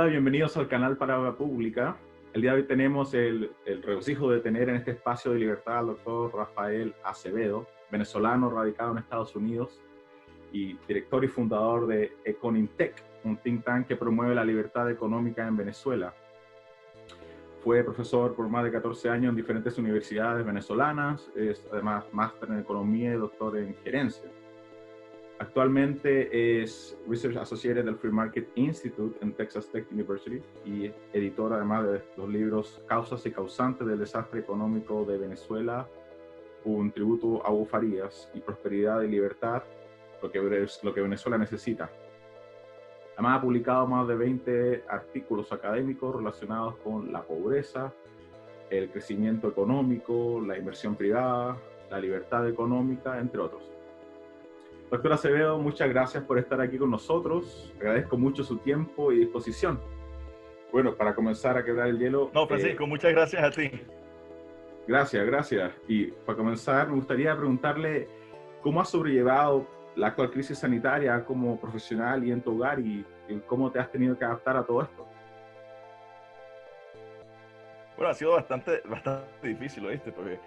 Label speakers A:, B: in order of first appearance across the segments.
A: Hola, bienvenidos al canal Palabra Pública. El día de hoy tenemos el regocijo de tener en este espacio de libertad al doctor Rafael Acevedo, venezolano radicado en Estados Unidos y director y fundador de Econintec, un think tank que promueve la libertad económica en Venezuela. Fue profesor por más de 14 años en diferentes universidades venezolanas, es además máster en economía y doctor en gerencia. Actualmente es Research Associate del Free Market Institute en Texas Tech University y editor además de los libros Causas y Causantes del Desastre Económico de Venezuela, un tributo a Hugo Farías y Prosperidad y Libertad, lo que Venezuela necesita. Además ha publicado más de 20 artículos académicos relacionados con la pobreza, el crecimiento económico, la inversión privada, la libertad económica, entre otros. Doctor Acevedo, muchas gracias por estar aquí con nosotros. Agradezco mucho su tiempo y disposición. Bueno, para comenzar a quebrar el hielo...
B: No, Francisco, muchas gracias a ti.
A: Gracias. Y para comenzar, me gustaría preguntarle cómo has sobrellevado la actual crisis sanitaria como profesional y en tu hogar y cómo te has tenido que adaptar a todo esto.
B: Bueno, ha sido bastante difícil, ¿oíste? Porque,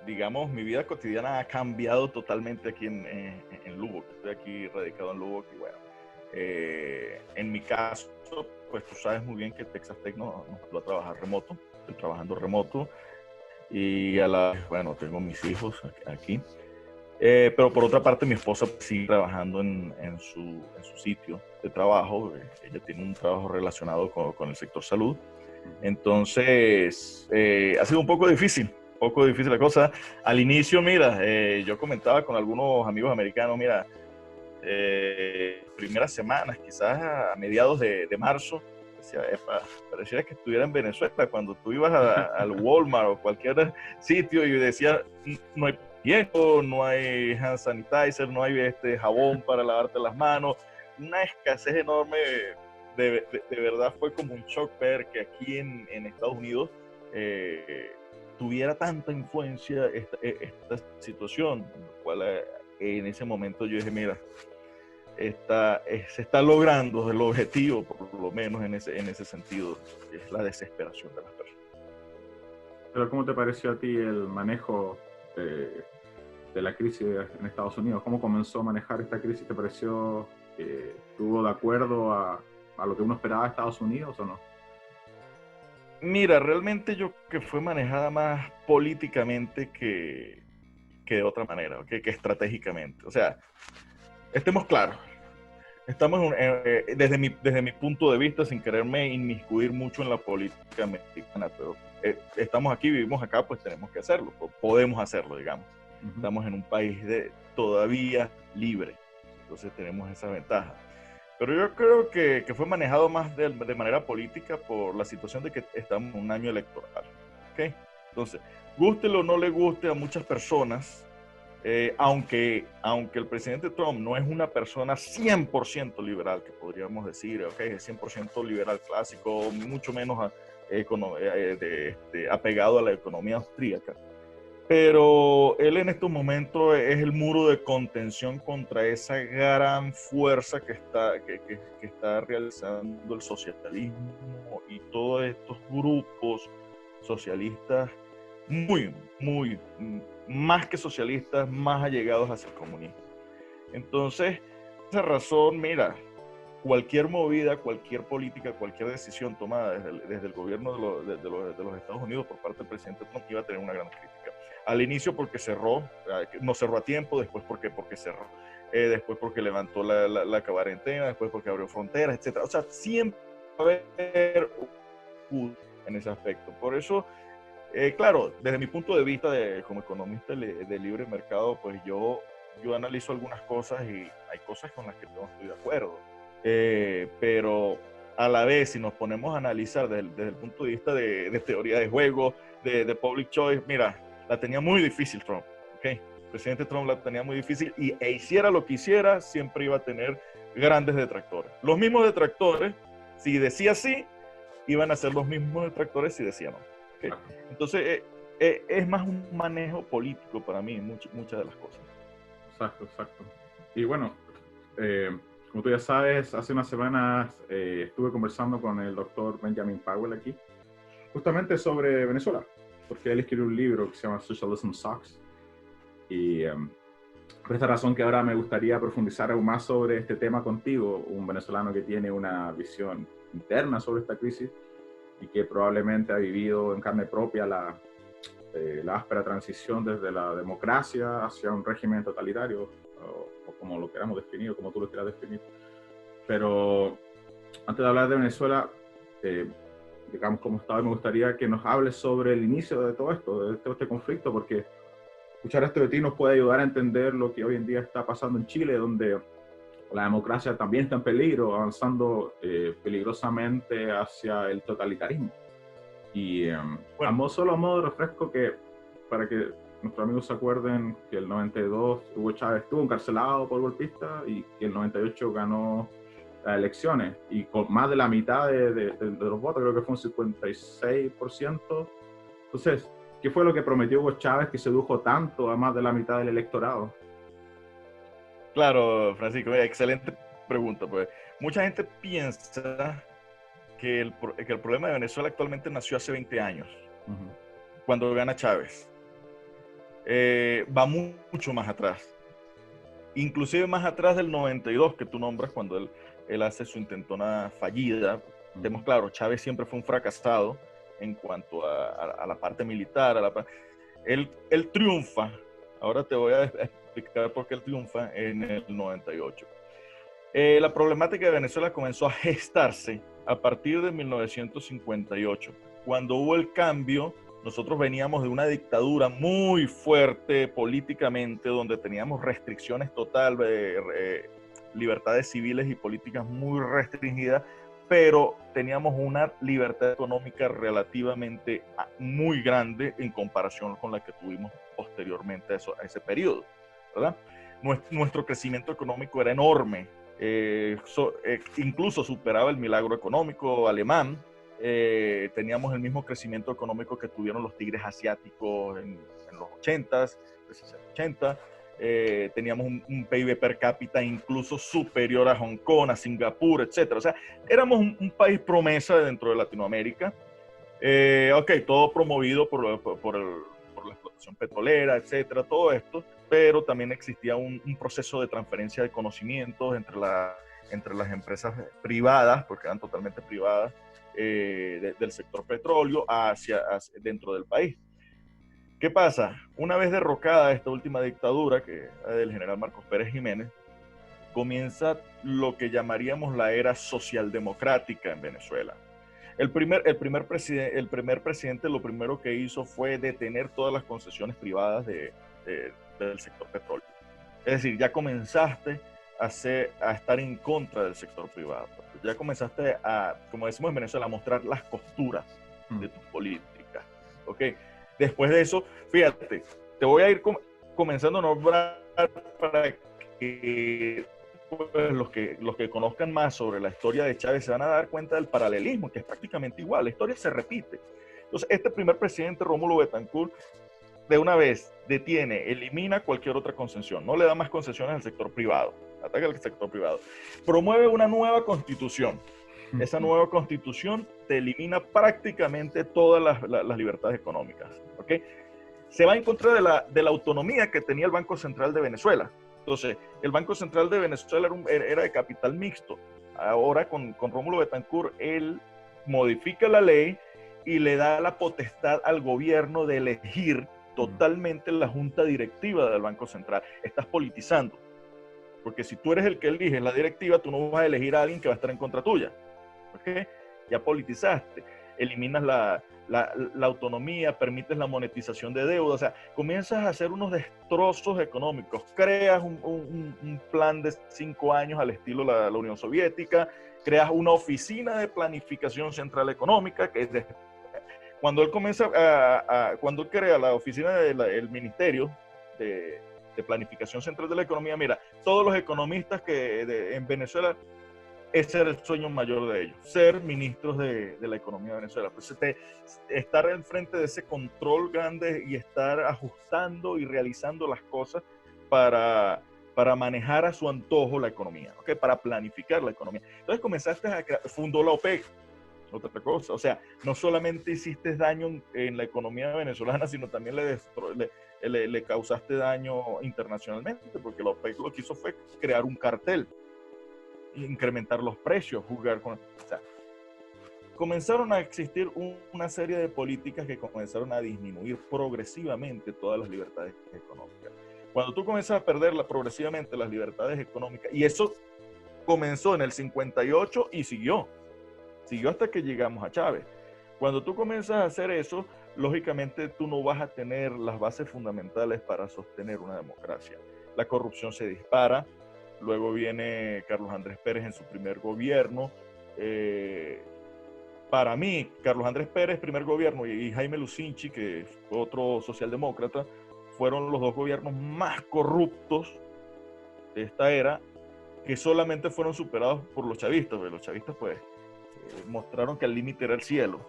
B: digamos, mi vida cotidiana ha cambiado totalmente aquí en Lubbock. Estoy aquí radicado en Lubbock y bueno, en mi caso, pues tú sabes muy bien que Texas Tech nos va a trabajar remoto. Estoy trabajando remoto y bueno, tengo mis hijos aquí. Pero por otra parte, mi esposa sigue trabajando en su sitio de trabajo. Ella tiene un trabajo relacionado con el sector salud. Entonces, ha sido un poco difícil la cosa. Al inicio, mira, yo comentaba con algunos amigos americanos, mira, primeras semanas, quizás a mediados de marzo, decía, pareciera que estuviera en Venezuela, cuando tú ibas al Walmart o cualquier sitio y decía, no hay hielo, no hay hand sanitizer, no hay jabón para lavarte las manos, una escasez enorme. De verdad fue como un shock ver que aquí en Estados Unidos tuviera tanta influencia esta situación, lo cual en ese momento yo dije, mira, se está logrando el objetivo, por lo menos en ese sentido, que es la desesperación de las personas.
A: Pero ¿cómo te pareció a ti el manejo de la crisis en Estados Unidos? ¿Cómo comenzó a manejar esta crisis? ¿Te pareció que estuvo de acuerdo a lo que uno esperaba de Estados Unidos o no?
B: Mira, realmente yo creo que fue manejada más políticamente que de otra manera, ¿okay? Que estratégicamente. O sea, estemos claros, estamos desde mi punto de vista, sin quererme inmiscuir mucho en la política americana, pero estamos aquí, vivimos acá, pues tenemos que hacerlo, podemos hacerlo, digamos. Estamos en un país todavía libre, entonces tenemos esa ventaja. Pero yo creo que fue manejado más de manera política por la situación de que estamos en un año electoral. ¿Okay? Entonces, gústele o no le guste a muchas personas, aunque el presidente Trump no es una persona 100% liberal, que podríamos decir, okay, es 100% liberal clásico, mucho menos apegado a la economía austríaca. Pero él en estos momentos es el muro de contención contra esa gran fuerza que está realizando el socialismo y todos estos grupos socialistas muy, más que socialistas, más allegados hacia el comunismo. Entonces, por esa razón, mira, cualquier movida, cualquier política, cualquier decisión tomada desde el gobierno de los Estados Unidos por parte del presidente Trump iba a tener una gran crítica. Al inicio porque no cerró a tiempo, después porque cerró, después porque levantó la cuarentena, después porque abrió fronteras, etc. O sea, siempre va a haber en ese aspecto. Por eso, claro, desde mi punto de vista como economista de libre mercado, pues yo analizo algunas cosas y hay cosas con las que no estoy de acuerdo. Pero a la vez, si nos ponemos a analizar desde el punto de vista de teoría de juego, de public choice, mira, la tenía muy difícil Trump, ¿ok? El presidente Trump la tenía muy difícil y hiciera lo que hiciera, siempre iba a tener grandes detractores. Los mismos detractores, si decía sí, iban a ser los mismos detractores si decía no. ¿Okay? Entonces, es más un manejo político para mí, muchas de las cosas.
A: Exacto. Y bueno, como tú ya sabes, hace unas semanas estuve conversando con el doctor Benjamin Powell aquí, justamente sobre Venezuela, porque él escribió un libro que se llama Socialism Sucks. Y por esta razón que ahora me gustaría profundizar aún más sobre este tema contigo, un venezolano que tiene una visión interna sobre esta crisis y que probablemente ha vivido en carne propia la áspera transición desde la democracia hacia un régimen totalitario, o como lo queramos definir, o como tú lo quieras definir. Pero antes de hablar de Venezuela, digamos como Estado, me gustaría que nos hables sobre el inicio de todo esto, de todo este conflicto, porque escuchar esto de ti nos puede ayudar a entender lo que hoy en día está pasando en Chile, donde la democracia también está en peligro, avanzando peligrosamente hacia el totalitarismo. Y
B: Bueno,
A: solo a modo de refresco, que para que nuestros amigos se acuerden que el 92 Hugo Chávez estuvo encarcelado por golpista y que el 98 ganó las elecciones y con más de la mitad de los votos, creo que fue un 56%. Entonces, ¿qué fue lo que prometió Hugo Chávez que sedujo tanto a más de la mitad del electorado?
B: claro, Francisco, mira, excelente pregunta. Pues mucha gente piensa que el problema de Venezuela actualmente nació hace 20 años,
A: Uh-huh.
B: cuando gana Chávez. Va mucho más atrás, inclusive más atrás del 92 que tú nombras, cuando él hace su intentona fallida. Tenemos claro, Chávez siempre fue un fracasado en cuanto a la parte militar. Él triunfa, ahora te voy a explicar por qué él triunfa en el 98. La problemática de Venezuela comenzó a gestarse a partir de 1958, cuando hubo el cambio. Nosotros veníamos de una dictadura muy fuerte políticamente, donde teníamos restricciones totales, libertades civiles y políticas muy restringidas, pero teníamos una libertad económica relativamente muy grande en comparación con la que tuvimos posteriormente a ese periodo, ¿verdad? Nuestro crecimiento económico era enorme, incluso superaba el milagro económico alemán. Teníamos el mismo crecimiento económico que tuvieron los tigres asiáticos en los 80s, 80. Teníamos un PIB per cápita incluso superior a Hong Kong, a Singapur, etcétera. O sea, éramos un país promesa dentro de Latinoamérica. Ok, todo promovido por la explotación petrolera, etcétera, todo esto, pero también existía un proceso de transferencia de conocimientos entre las empresas privadas, porque eran totalmente privadas, del sector petróleo hacia dentro del país. ¿Qué pasa? Una vez derrocada esta última dictadura, que es del general Marcos Pérez Jiménez, comienza lo que llamaríamos la era socialdemocrática en Venezuela. El primer presidente lo primero que hizo fue detener todas las concesiones privadas del sector petróleo. Es decir, ya comenzaste a estar en contra del sector privado. Ya comenzaste como decimos en Venezuela, a mostrar las costuras de tu política. ¿Ok? Después de eso, fíjate, te voy a ir comenzando a nombrar para que pues, los que conozcan más sobre la historia de Chávez se van a dar cuenta del paralelismo, que es prácticamente igual, la historia se repite. Entonces, este primer presidente, Rómulo Betancourt, de una vez detiene, elimina cualquier otra concesión, no le da más concesiones al sector privado, ataca al sector privado, promueve una nueva constitución. Esa nueva constitución te elimina prácticamente todas las libertades económicas, ¿ok? Se va en contra de la autonomía que tenía el Banco Central de Venezuela. Entonces, el Banco Central de Venezuela era de capital mixto. Ahora, con Rómulo Betancourt, él modifica la ley y le da la potestad al gobierno de elegir totalmente la junta directiva del Banco Central. Estás politizando. Porque si tú eres el que elige la directiva, tú no vas a elegir a alguien que va a estar en contra tuya. ¿Okay? Ya politizaste. Eliminas la autonomía, permites la monetización de deuda, o sea, comienzas a hacer unos destrozos económicos, creas un plan de 5 años al estilo la Unión Soviética, creas una oficina de planificación central económica, que es cuando él comienza cuando él crea la oficina del Ministerio de Planificación Central de la Economía, mira, todos los economistas en Venezuela, ese era el sueño mayor de ellos, ser ministros de la economía de Venezuela. Pues estar al frente de ese control grande y estar ajustando y realizando las cosas para para manejar a su antojo la economía, ¿okay? Para planificar la economía. Entonces comenzaste a crear, fundó la OPEC, otra cosa. O sea, no solamente hiciste daño en la economía venezolana, sino también le causaste daño internacionalmente, porque la OPEC lo que hizo fue crear un cartel, incrementar los precios, jugar con... O sea, comenzaron a existir una serie de políticas que comenzaron a disminuir progresivamente todas las libertades económicas. Cuando tú comienzas a perder progresivamente las libertades económicas, y eso comenzó en el 58 y siguió hasta que llegamos a Chávez. Cuando tú comienzas a hacer eso, lógicamente tú no vas a tener las bases fundamentales para sostener una democracia. La corrupción se dispara, luego viene Carlos Andrés Pérez en su primer gobierno. Para mí, Carlos Andrés Pérez, primer gobierno, y Jaime Lucinchi, que es otro socialdemócrata, fueron los dos gobiernos más corruptos de esta era, que solamente fueron superados por los chavistas. Los chavistas, pues, mostraron que el límite era el cielo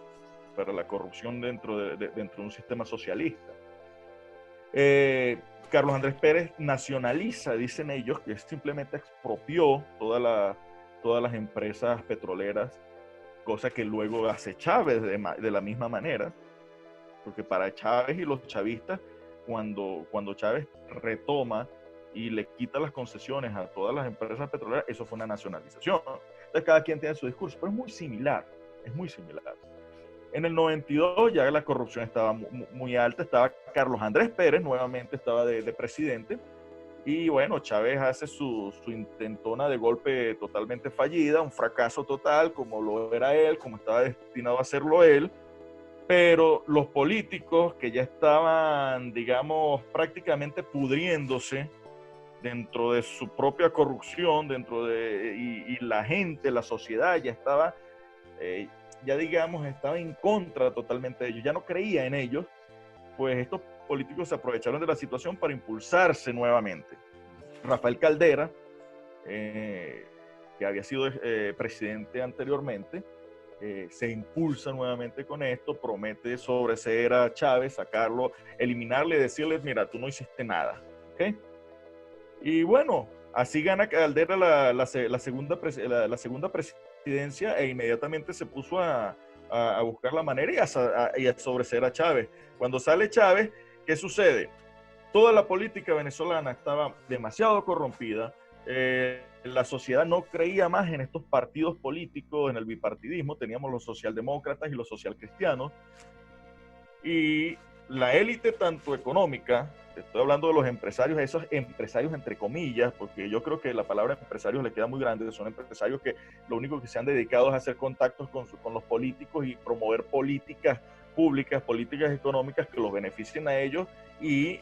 B: para la corrupción dentro de un sistema socialista. Carlos Andrés Pérez nacionaliza, dicen ellos, que simplemente expropió todas las empresas petroleras, cosa que luego hace Chávez de la misma manera, porque para Chávez y los chavistas, cuando Chávez retoma y le quita las concesiones a todas las empresas petroleras, eso fue una nacionalización. Entonces cada quien tiene su discurso, pero es muy similar. En el 92 ya la corrupción estaba muy alta, estaba Carlos Andrés Pérez, nuevamente estaba de presidente, y bueno, Chávez hace su intentona de golpe totalmente fallida, un fracaso total, como lo era él, como estaba destinado a hacerlo él, pero los políticos que ya estaban, digamos, prácticamente pudriéndose dentro de su propia corrupción, y la gente, la sociedad ya estaba, ya digamos, estaba en contra totalmente de ellos, ya no creía en ellos, pues estos políticos se aprovecharon de la situación para impulsarse nuevamente. Rafael Caldera, que había sido presidente anteriormente, se impulsa nuevamente con esto, promete sobreseer a Chávez, sacarlo, eliminarle, decirle, mira, tú no hiciste nada, ¿ok? Y bueno, así gana Caldera la segunda presidencia, e inmediatamente se puso a buscar la manera y a sobreseer a Chávez. Cuando sale Chávez, ¿qué sucede? Toda la política venezolana estaba demasiado corrompida, la sociedad no creía más en estos partidos políticos, en el bipartidismo, teníamos los socialdemócratas y los socialcristianos, y la élite tanto económica, estoy hablando de los empresarios, esos empresarios entre comillas, porque yo creo que la palabra empresarios le queda muy grande, son empresarios que lo único que se han dedicado es a hacer contactos con los políticos y promover políticas públicas, políticas económicas que los beneficien a ellos y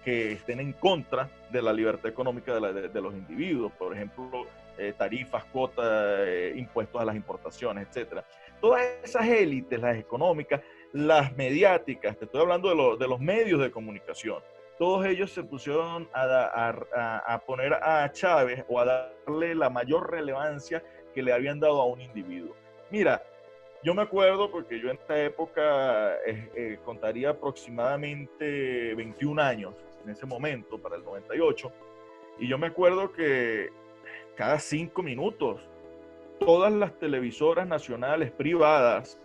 B: que estén en contra de la libertad económica de los individuos, por ejemplo, tarifas, cuotas, impuestos a las importaciones, etc. Todas esas élites, las económicas, las mediáticas, te estoy hablando de los medios de comunicación, todos ellos se pusieron a poner a Chávez o a darle la mayor relevancia que le habían dado a un individuo. Mira, yo me acuerdo, porque yo en esta época contaría aproximadamente 21 años, en ese momento, para el 98, y yo me acuerdo que cada 5 minutos, todas las televisoras nacionales privadas,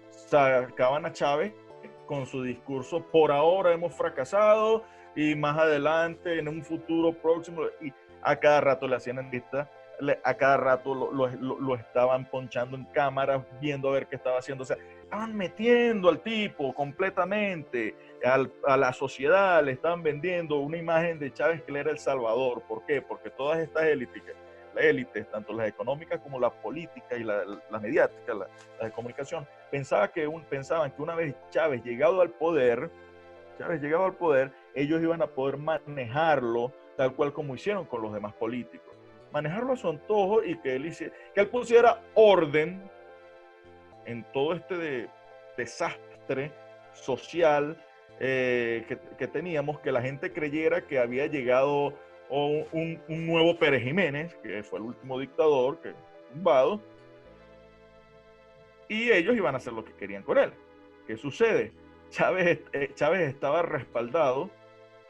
B: sacaban a Chávez con su discurso, por ahora hemos fracasado, y más adelante, en un futuro próximo, y a cada rato le hacían entrevistas, a cada rato lo estaban ponchando en cámaras, viendo a ver qué estaba haciendo. O sea, estaban metiendo al tipo completamente a la sociedad, le estaban vendiendo una imagen de Chávez que él era el salvador. ¿Por qué? Porque todas estas élites, tanto las económicas como las políticas y las mediáticas, las de comunicación, pensaban que una vez Chávez llegado al poder, ellos iban a poder manejarlo tal cual como hicieron con los demás políticos. Manejarlo a su antojo y que él pusiera orden en todo este desastre social que teníamos, que la gente creyera que había llegado un nuevo Pérez Jiménez, que fue el último dictador que tumbado, y ellos iban a hacer lo que querían con él. ¿Qué sucede? Chávez estaba respaldado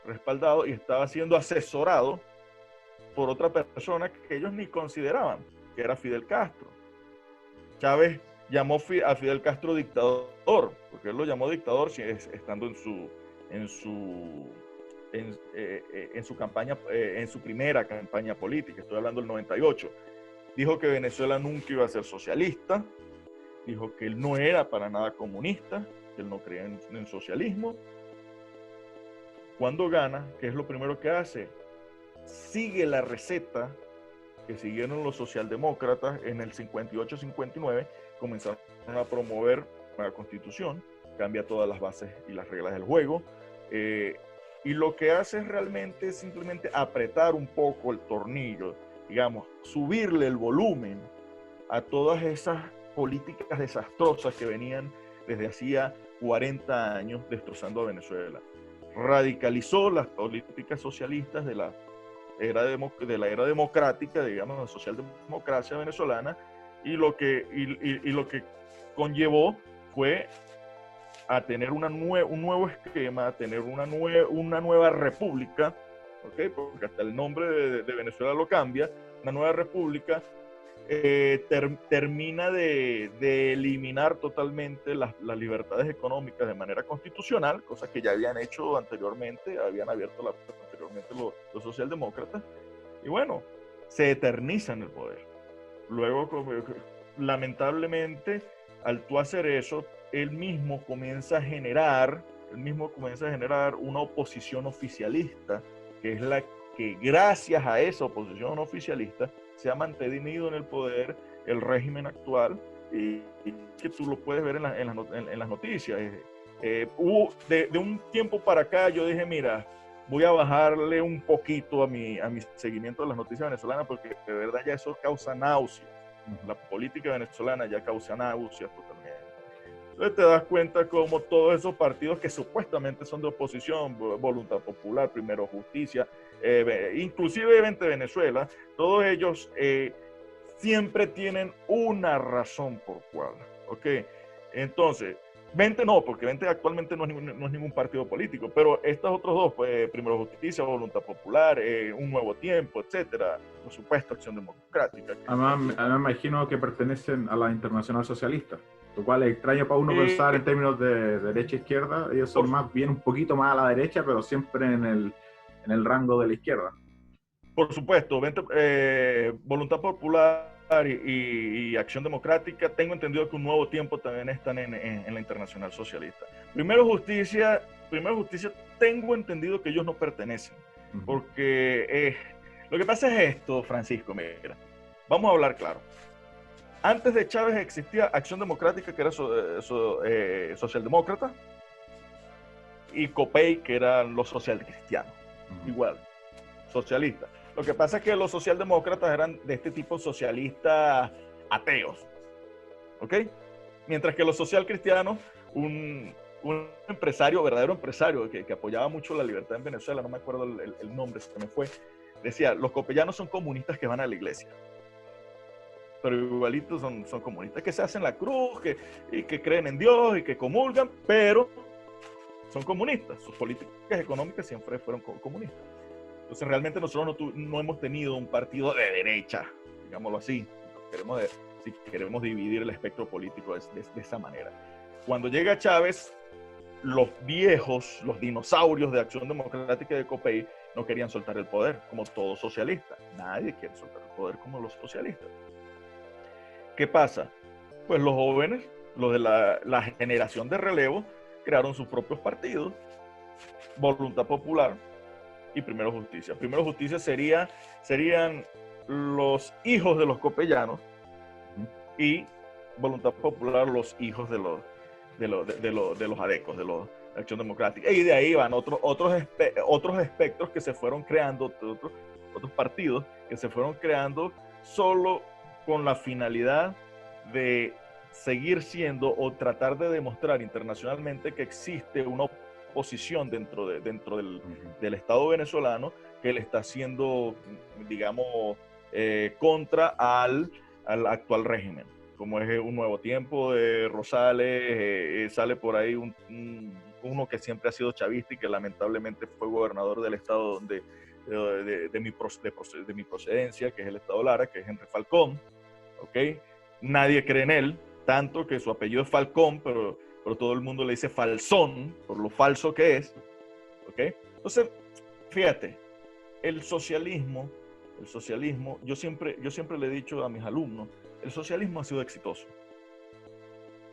B: respaldado y estaba siendo asesorado por otra persona que ellos ni consideraban, que era Fidel Castro. Chávez llamó a Fidel Castro dictador, porque él lo llamó dictador estando en su campaña, en su primera campaña política. Estoy hablando del 98. Dijo que Venezuela nunca iba a ser socialista, dijo que él no era para nada comunista, que él no creía en socialismo. Cuando gana, ¿qué es lo primero que hace? Sigue la receta que siguieron los socialdemócratas en el 58-59, comenzaron a promover la constitución, cambia todas las bases y las reglas del juego, y lo que hace es realmente simplemente apretar un poco el tornillo, digamos, subirle el volumen a todas esas políticas desastrosas que venían desde hacía 40 años destrozando a Venezuela. Radicalizó las políticas socialistas de la era democrática, digamos, la socialdemocracia venezolana, y lo que conllevó fue a tener un nuevo esquema, a tener una nueva república, ¿okay? Porque hasta el nombre de Venezuela lo cambia, una nueva república. Termina de eliminar totalmente las libertades económicas de manera constitucional, cosa que ya habían hecho anteriormente, habían abierto la puerta anteriormente los socialdemócratas, y bueno, se eterniza en el poder. Luego, lamentablemente, al tú hacer eso, él mismo comienza a generar una oposición oficialista, que es la que gracias a esa oposición oficialista se ha mantenido en el poder el régimen actual, y que tú lo puedes ver en las noticias. De un tiempo para acá yo dije, mira, voy a bajarle un poquito a mi seguimiento de las noticias venezolanas, porque de verdad ya eso causa náuseas. La política venezolana ya causa náuseas totalmente. Entonces te das cuenta como todos esos partidos que supuestamente son de oposición, Voluntad Popular, Primero Justicia, inclusive Vente Venezuela, todos ellos siempre tienen una razón por cual, ¿ok? Entonces, Vente no, porque Vente actualmente no es ningún partido político, pero estos otros dos, pues, Primero Justicia, Voluntad Popular, Un Nuevo Tiempo, etcétera, por supuesto, Acción Democrática.
A: Además, me imagino que pertenecen a la Internacional Socialista, lo cual es extraño para uno pensar en términos de derecha-izquierda. Ellos son más bien un poquito más a la derecha, pero siempre en el rango de la izquierda.
B: Por supuesto, Voluntad Popular y Acción Democrática, tengo entendido que Un Nuevo Tiempo también están en la Internacional Socialista. Primero Justicia, tengo entendido que ellos no pertenecen, porque lo que pasa es esto, Francisco, mira, vamos a hablar claro. Antes de Chávez existía Acción Democrática, que era socialdemócrata, y COPEI, que eran los socialcristianos, igual, socialistas. Lo que pasa es que los socialdemócratas eran de este tipo socialistas ateos, ¿ok? Mientras que los socialcristianos, un empresario, verdadero empresario, que apoyaba mucho la libertad en Venezuela, no me acuerdo el nombre, se me fue, decía, los copellanos son comunistas que van a la iglesia. Pero igualitos son comunistas que se hacen la cruz, y que creen en Dios y que comulgan, pero son comunistas. Sus políticas económicas siempre fueron comunistas. Entonces realmente nosotros no hemos tenido un partido de derecha, digámoslo así, si queremos dividir el espectro político de esa manera. Cuando llega Chávez, los viejos, los dinosaurios de Acción Democrática y de COPEI no querían soltar el poder, como todo socialista. Nadie quiere soltar el poder como los socialistas. ¿Qué pasa? Pues los jóvenes, los de la generación de relevo, crearon sus propios partidos, Voluntad Popular y Primero Justicia. Primero Justicia serían los hijos de los copellanos, y Voluntad Popular los hijos de los adecos, de la Acción Democrática. Y de ahí van otros espectros que se fueron creando, otros partidos que se fueron creando solo con la finalidad de seguir siendo o tratar de demostrar internacionalmente que existe una oposición dentro del Estado venezolano que le está haciendo, digamos, contra al actual régimen, como es Un Nuevo Tiempo de Rosales, sale por ahí un uno que siempre ha sido chavista y que lamentablemente fue gobernador del estado de mi procedencia, que es el estado Lara, que es Henry Falcón, ¿ok? Nadie cree en él, tanto que su apellido es Falcón, pero todo el mundo le dice Falsón, por lo falso que es, ¿ok? Entonces, fíjate, el socialismo, yo siempre le he dicho a mis alumnos, el socialismo ha sido exitoso.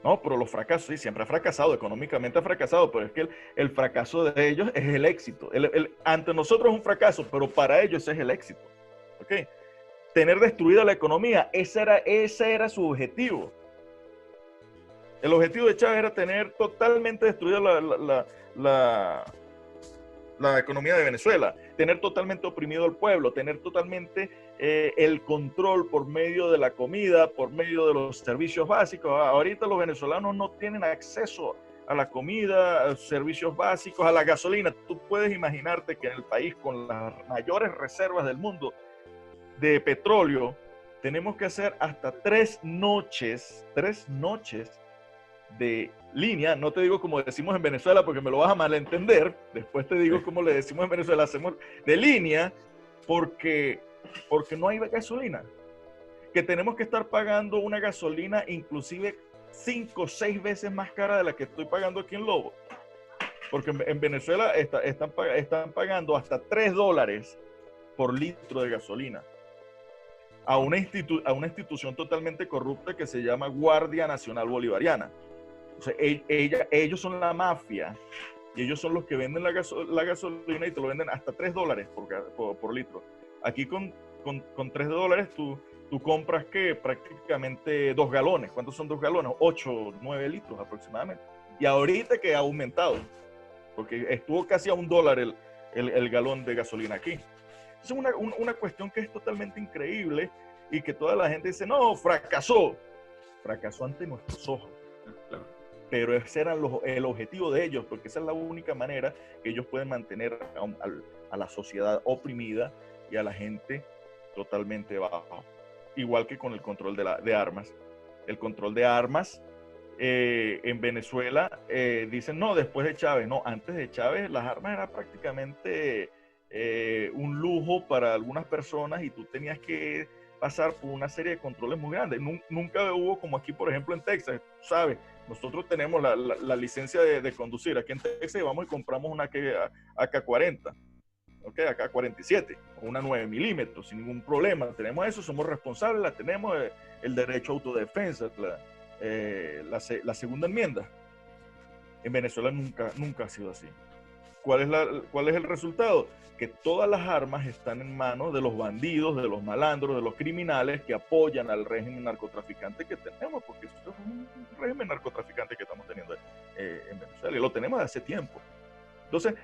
B: No, pero los fracasos, sí, siempre ha fracasado, económicamente ha fracasado, pero es que el fracaso de ellos es el éxito. Ante nosotros es un fracaso, pero para ellos es el éxito. ¿Ok? Tener destruida la economía, ese era su objetivo. El objetivo de Chávez era tener totalmente destruida la economía de Venezuela, tener totalmente oprimido al pueblo, tener totalmente el control por medio de la comida, por medio de los servicios básicos. Ahorita los venezolanos no tienen acceso a la comida, a los servicios básicos, a la gasolina. Tú puedes imaginarte que en el país con las mayores reservas del mundo de petróleo, tenemos que hacer hasta 3 noches de línea. No te digo como decimos en Venezuela porque me lo vas a malentender, después te digo como le decimos en Venezuela, hacemos de línea porque no hay gasolina, que tenemos que estar pagando una gasolina inclusive 5 o 6 veces más cara de la que estoy pagando aquí en Lobo, porque en Venezuela están pagando hasta $3 por litro de gasolina a una institución totalmente corrupta que se llama Guardia Nacional Bolivariana. O sea, ellos son la mafia y ellos son los que venden la gasolina y te lo venden hasta $3 por litro. Aquí con $3 tú compras que prácticamente 2 galones. ¿Cuántos son 2 galones? 8 o 9 litros aproximadamente. Y ahorita que ha aumentado, porque estuvo casi a $1 el galón de gasolina aquí. Es una cuestión que es totalmente increíble y que toda la gente dice, no, fracasó ante nuestros ojos.
A: Claro.
B: Pero ese era el objetivo de ellos, porque esa es la única manera que ellos pueden mantener a la sociedad oprimida y a la gente totalmente bajo. Igual que con el control de armas. El control de armas en Venezuela dicen, no, después de Chávez. No, antes de Chávez las armas eran prácticamente un lujo para algunas personas y tú tenías que pasar por una serie de controles muy grandes. Nunca hubo como aquí, por ejemplo, en Texas, ¿sabes? Nosotros tenemos la licencia de conducir. Aquí en Texas vamos y compramos una AK-40, ¿ok? AK-47, una 9 milímetros, sin ningún problema. Tenemos eso, somos responsables, la tenemos, el derecho a autodefensa, la segunda enmienda. En Venezuela nunca ha sido así. ¿Cuál es el resultado? Que todas las armas están en manos de los bandidos, de los malandros, de los criminales que apoyan al régimen narcotraficante que tenemos, porque esto es un régimen narcotraficante que estamos teniendo en Venezuela y lo tenemos de hace tiempo. Entonces,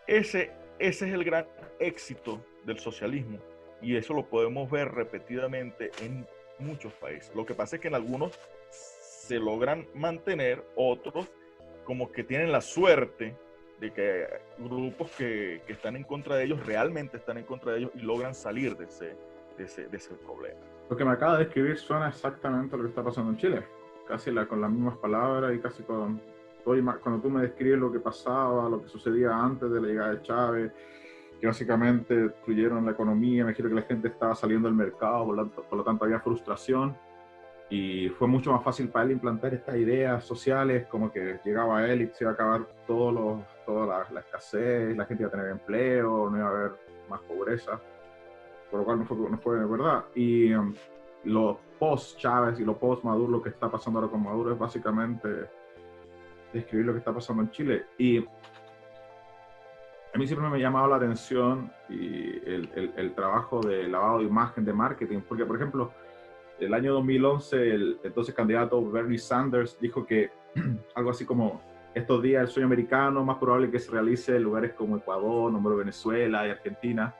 B: ese es el gran éxito del socialismo y eso lo podemos ver repetidamente en muchos países. Lo que pasa es que en algunos se logran mantener, otros como que tienen la suerte de que grupos que están en contra de ellos realmente están en contra de ellos y logran salir de ese problema.
A: Lo que me acaba de describir suena exactamente a lo que está pasando en Chile, casi con las mismas palabras y casi cuando tú me describes lo que pasaba, lo que sucedía antes de la llegada de Chávez, que básicamente destruyeron la economía, me imagino que la gente estaba saliendo del mercado, por lo tanto había frustración. Y fue mucho más fácil para él implantar estas ideas sociales, como que llegaba él y se iba a acabar toda la escasez, la gente iba a tener empleo, no iba a haber más pobreza, por lo cual no fue verdad. Y los post-Chávez y los post-Maduro, lo que está pasando ahora con Maduro es básicamente describir lo que está pasando en Chile. Y a mí siempre me ha llamado la atención el trabajo de lavado de imagen, de marketing, porque por ejemplo, el año 2011, el entonces candidato Bernie Sanders dijo que algo así como estos días el sueño americano más probable que se realice en lugares como Ecuador, Venezuela y Argentina,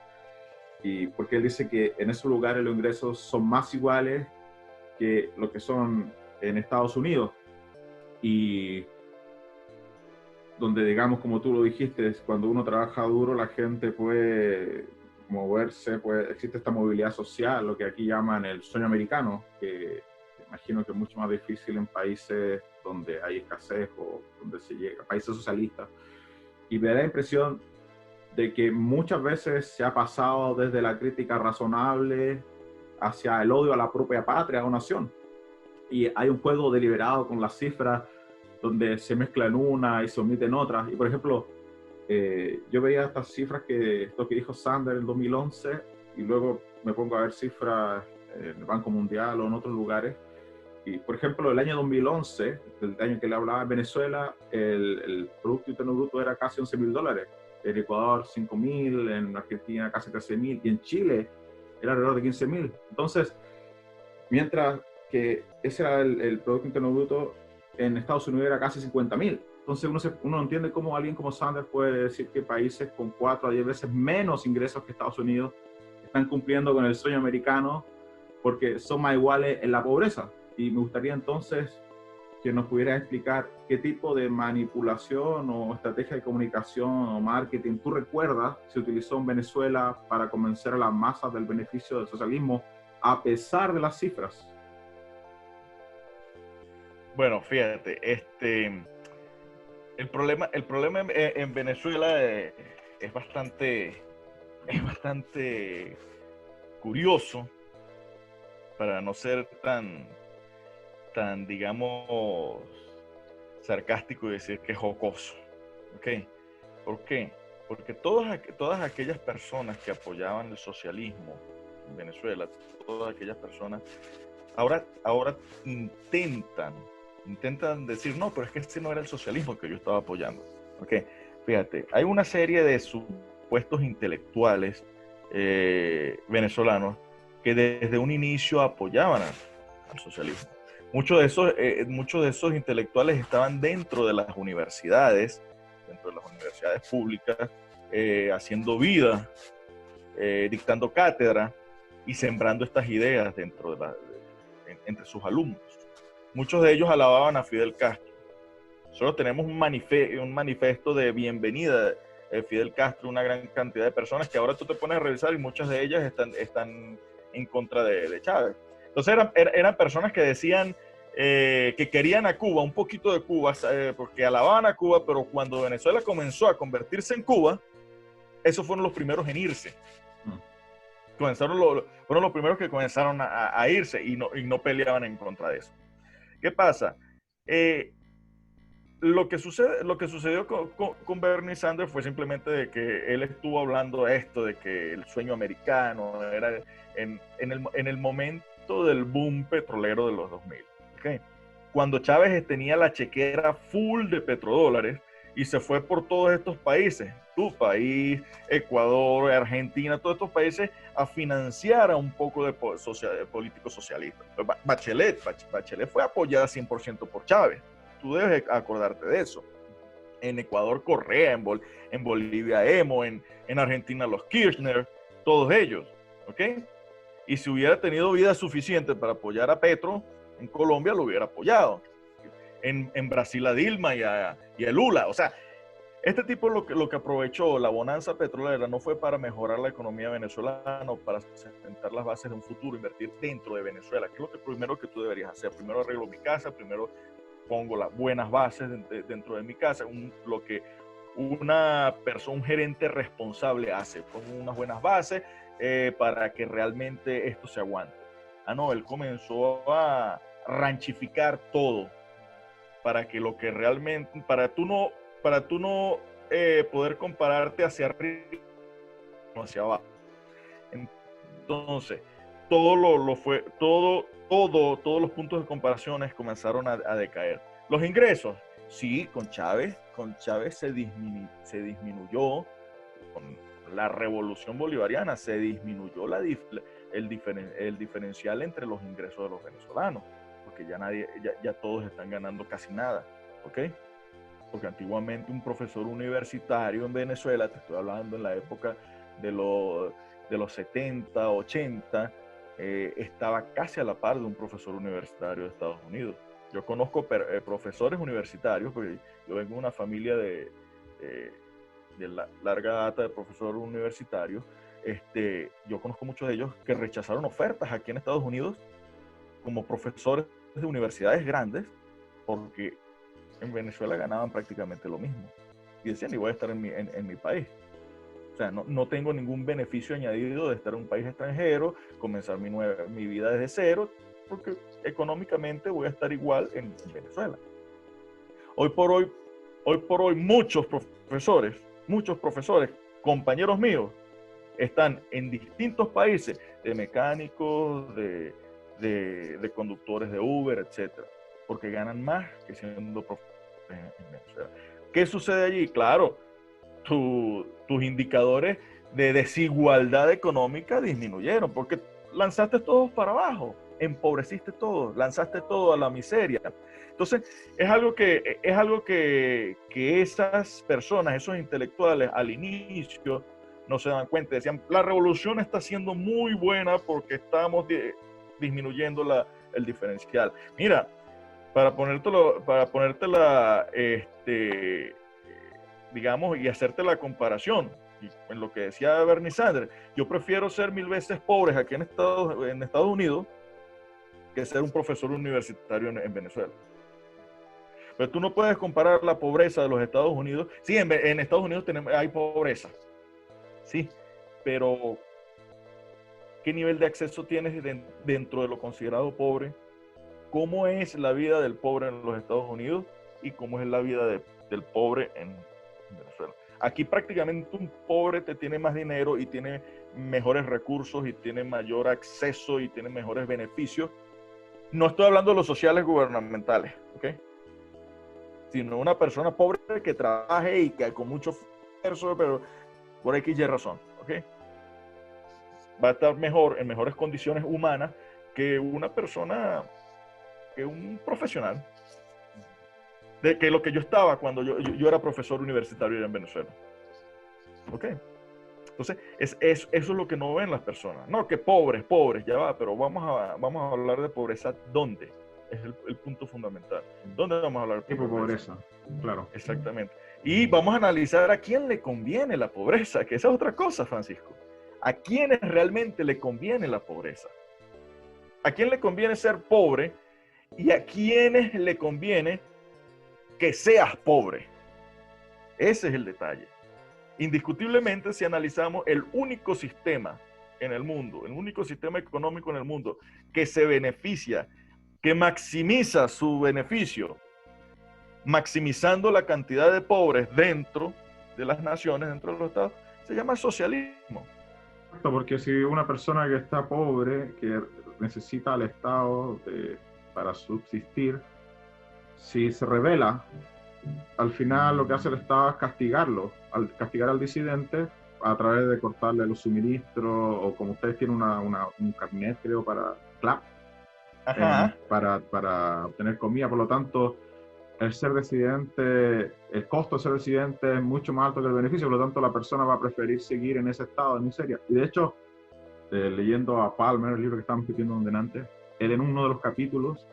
A: y porque él dice que en esos lugares los ingresos son más iguales que lo que son en Estados Unidos, y donde digamos, como tú lo dijiste, cuando uno trabaja duro la gente puede moverse, existe esta movilidad social, lo que aquí llaman el sueño americano, que imagino que es mucho más difícil en países donde hay escasez o donde se llega, países socialistas. Y me da la impresión de que muchas veces se ha pasado desde la crítica razonable hacia el odio a la propia patria o nación. Y hay un juego deliberado con las cifras donde se mezclan una y se omiten otras. Y por ejemplo, yo veía estas cifras esto que dijo Sanders en 2011 y luego me pongo a ver cifras en el Banco Mundial o en otros lugares. Y por ejemplo, el año 2011, el año que le hablaba en Venezuela, el Producto Interno Bruto era casi $11.000. En Ecuador 5.000, en Argentina casi 13.000 y en Chile era alrededor de 15.000. Entonces, mientras que ese era el Producto Interno Bruto, en Estados Unidos era casi 50.000. Entonces uno entiende cómo alguien como Sanders puede decir que países con 4 a 10 veces menos ingresos que Estados Unidos están cumpliendo con el sueño americano porque son más iguales en la pobreza. Y me gustaría entonces que nos pudieras explicar qué tipo de manipulación o estrategia de comunicación o marketing tú recuerdas se utilizó en Venezuela para convencer a las masas del beneficio del socialismo a pesar de las cifras.
B: Bueno, fíjate, el problema en Venezuela es bastante curioso, para no ser tan, digamos, sarcástico y decir que es jocoso. ¿Ok? ¿Por qué? Porque todas aquellas personas que apoyaban el socialismo en Venezuela, todas aquellas personas, ahora intentan decir, no, pero es que ese no era el socialismo que yo estaba apoyando. ¿Ok? Fíjate, hay una serie de supuestos intelectuales venezolanos que desde un inicio apoyaban al socialismo. Muchos de esos intelectuales estaban dentro de las universidades públicas, haciendo vida, dictando cátedra y sembrando estas ideas entre sus alumnos. Muchos de ellos alababan a Fidel Castro. Solo tenemos un manifiesto de bienvenida de Fidel Castro, una gran cantidad de personas que ahora tú te pones a revisar y muchas de ellas están en contra de Chávez. Entonces eran personas que decían que querían a Cuba, un poquito de Cuba, porque alababan a Cuba, pero cuando Venezuela comenzó a convertirse en Cuba, esos fueron los primeros en irse. Fueron los primeros que comenzaron a irse y no peleaban en contra de eso. ¿Qué pasa? Lo que sucedió con Bernie Sanders fue simplemente de que él estuvo hablando de esto, de que el sueño americano era en el momento del boom petrolero de los 2000. ¿Okay? Cuando Chávez tenía la chequera full de petrodólares y se fue por todos estos países, tu país, Ecuador, Argentina, todos estos países, a financiar a un poco de políticos socialistas. Bachelet fue apoyada 100% por Chávez. Tú debes acordarte de eso. En Ecuador, Correa, en Bolivia, Emo, en Argentina, los Kirchner, todos ellos, ¿ok? Y si hubiera tenido vida suficiente para apoyar a Petro, en Colombia lo hubiera apoyado. En Brasil a Dilma y a Lula. O sea, este tipo lo que aprovechó la bonanza petrolera no fue para mejorar la economía venezolana, para sentar las bases de un futuro, invertir dentro de Venezuela, que es lo primero que tú deberías hacer. Primero arreglo mi casa, primero pongo las buenas bases dentro de mi casa, lo que un gerente responsable hace, pongo unas buenas bases para que realmente esto se aguante. No, él comenzó a ranchificar todo para que lo que realmente, para tú no poder compararte hacia arriba o hacia abajo. Entonces, todos los puntos de comparaciones comenzaron a decaer. Los ingresos, sí, con Chávez se disminuyó, con la revolución bolivariana se disminuyó el diferencial entre los ingresos de los venezolanos, porque ya todos están ganando casi nada, ¿ok? Porque antiguamente un profesor universitario en Venezuela, te estoy hablando en la época de los 70, 80, estaba casi a la par de un profesor universitario de Estados Unidos. Yo conozco profesores universitarios, porque yo vengo de una familia de larga data de profesores universitarios. Yo conozco muchos de ellos que rechazaron ofertas aquí en Estados Unidos como profesores de universidades grandes, porque en Venezuela ganaban prácticamente lo mismo. Y decían, y voy a estar en mi país. O sea, no tengo ningún beneficio añadido de estar en un país extranjero, comenzar mi vida desde cero, porque económicamente voy a estar igual en Venezuela. Hoy por hoy, muchos profesores, compañeros míos, están en distintos países, de mecánicos, de conductores de Uber, etcétera, porque ganan más que siendo profesores en Venezuela. ¿Qué sucede allí? Claro, tus indicadores de desigualdad económica disminuyeron, porque lanzaste todos para abajo, empobreciste todos, lanzaste todo a la miseria. Entonces, es algo que esas personas, esos intelectuales, al inicio no se dan cuenta. Decían, la revolución está siendo muy buena porque estamos disminuyendo el diferencial. Mira, para ponértela, digamos, y hacerte la comparación, y en lo que decía Bernie Sanders, yo prefiero ser 1000 veces pobre aquí en Estados Unidos que ser un profesor universitario en Venezuela. Pero tú no puedes comparar la pobreza de los Estados Unidos. Sí, en Estados Unidos hay pobreza, sí, pero ¿qué nivel de acceso tienes dentro de lo considerado pobre? ¿Cómo es la vida del pobre en los Estados Unidos y cómo es la vida del pobre en Venezuela? Aquí prácticamente un pobre te tiene más dinero y tiene mejores recursos y tiene mayor acceso y tiene mejores beneficios. No estoy hablando de los sociales gubernamentales, ¿ok? Sino una persona pobre que trabaje y que con mucho esfuerzo, pero por X y razón, ¿ok? Va a estar en mejores condiciones humanas que una persona, que un profesional, de que lo que yo estaba cuando yo era profesor universitario en Venezuela. ¿Ok? Entonces, eso es lo que no ven las personas. No, que pobres, ya va, pero vamos a hablar de pobreza, ¿dónde? Es el punto fundamental. ¿Dónde vamos a hablar
A: de pobreza? Claro.
B: Exactamente. Y vamos a analizar a quién le conviene la pobreza, que esa es otra cosa, Francisco. ¿A quiénes realmente le conviene la pobreza? ¿A quién le conviene ser pobre? ¿Y a quiénes le conviene que seas pobre? Ese es el detalle. Indiscutiblemente, si analizamos el único sistema en el mundo, el único sistema económico en el mundo que se beneficia, que maximiza su beneficio, maximizando la cantidad de pobres dentro de las naciones, dentro de los estados, se llama socialismo.
A: Porque si una persona que está pobre, que necesita al Estado para subsistir, si se rebela, al final lo que hace el Estado es castigarlo, castigar al disidente a través de cortarle los suministros, o como ustedes tienen un carnet, creo, para CLAP, para obtener comida. Por lo tanto, el costo de ser residente es mucho más alto que el beneficio, por lo tanto la persona va a preferir seguir en ese estado de miseria. Y de hecho, leyendo a Palmer, el libro que estábamos discutiendo antes, él en uno de los capítulos,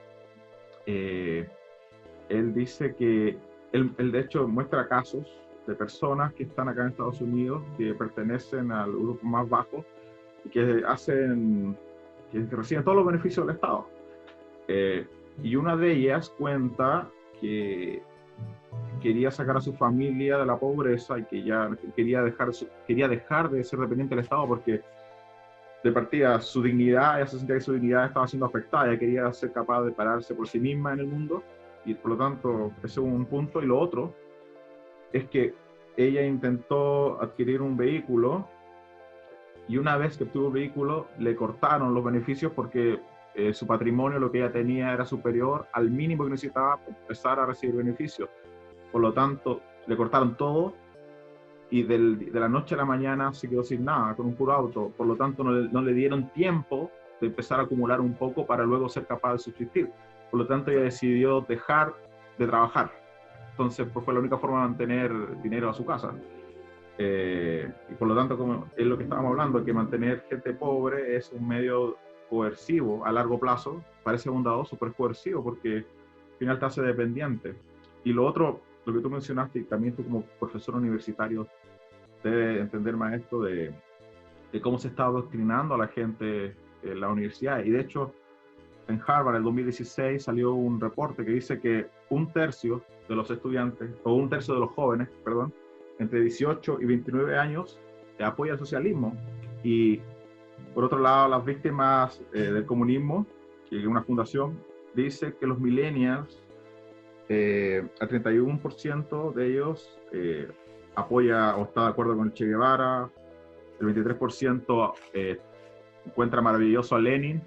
A: él dice que, él de hecho muestra casos de personas que están acá en Estados Unidos, que pertenecen al grupo más bajo, y que reciben todos los beneficios del Estado. Y una de ellas cuenta que quería sacar a su familia de la pobreza y que ya quería dejar de ser dependiente del Estado, porque de partida su dignidad, ella se sentía que su dignidad estaba siendo afectada, ella quería ser capaz de pararse por sí misma en el mundo, y por lo tanto ese es un punto. Y lo otro es que ella intentó adquirir un vehículo, y una vez que obtuvo el vehículo le cortaron los beneficios porque su patrimonio, lo que ella tenía, era superior al mínimo que necesitaba para empezar a recibir beneficios. Por lo tanto, le cortaron todo, y de la noche a la mañana se quedó sin nada, con un puro auto. Por lo tanto, no le dieron tiempo de empezar a acumular un poco para luego ser capaz de subsistir. Por lo tanto, ella decidió dejar de trabajar. Entonces, pues, fue la única forma de mantener dinero a su casa. Y por lo tanto, como es lo que estábamos hablando, que mantener gente pobre es un medio coercivo a largo plazo. Parece bondadoso, pero es coercivo porque al final te hace dependiente. Y lo otro, lo que tú mencionaste, y también tú como profesor universitario debes entender más esto de cómo se está adoctrinando a la gente en la universidad. Y de hecho, en Harvard en el 2016 salió un reporte que dice que un tercio de los estudiantes, o un tercio de los jóvenes, perdón, entre 18 y 29 años, apoya el socialismo. Y por otro lado, las víctimas del comunismo, que es una fundación, dice que los millennials, al 31% de ellos apoya o está de acuerdo con el Che Guevara, el 23% encuentra maravilloso a Lenin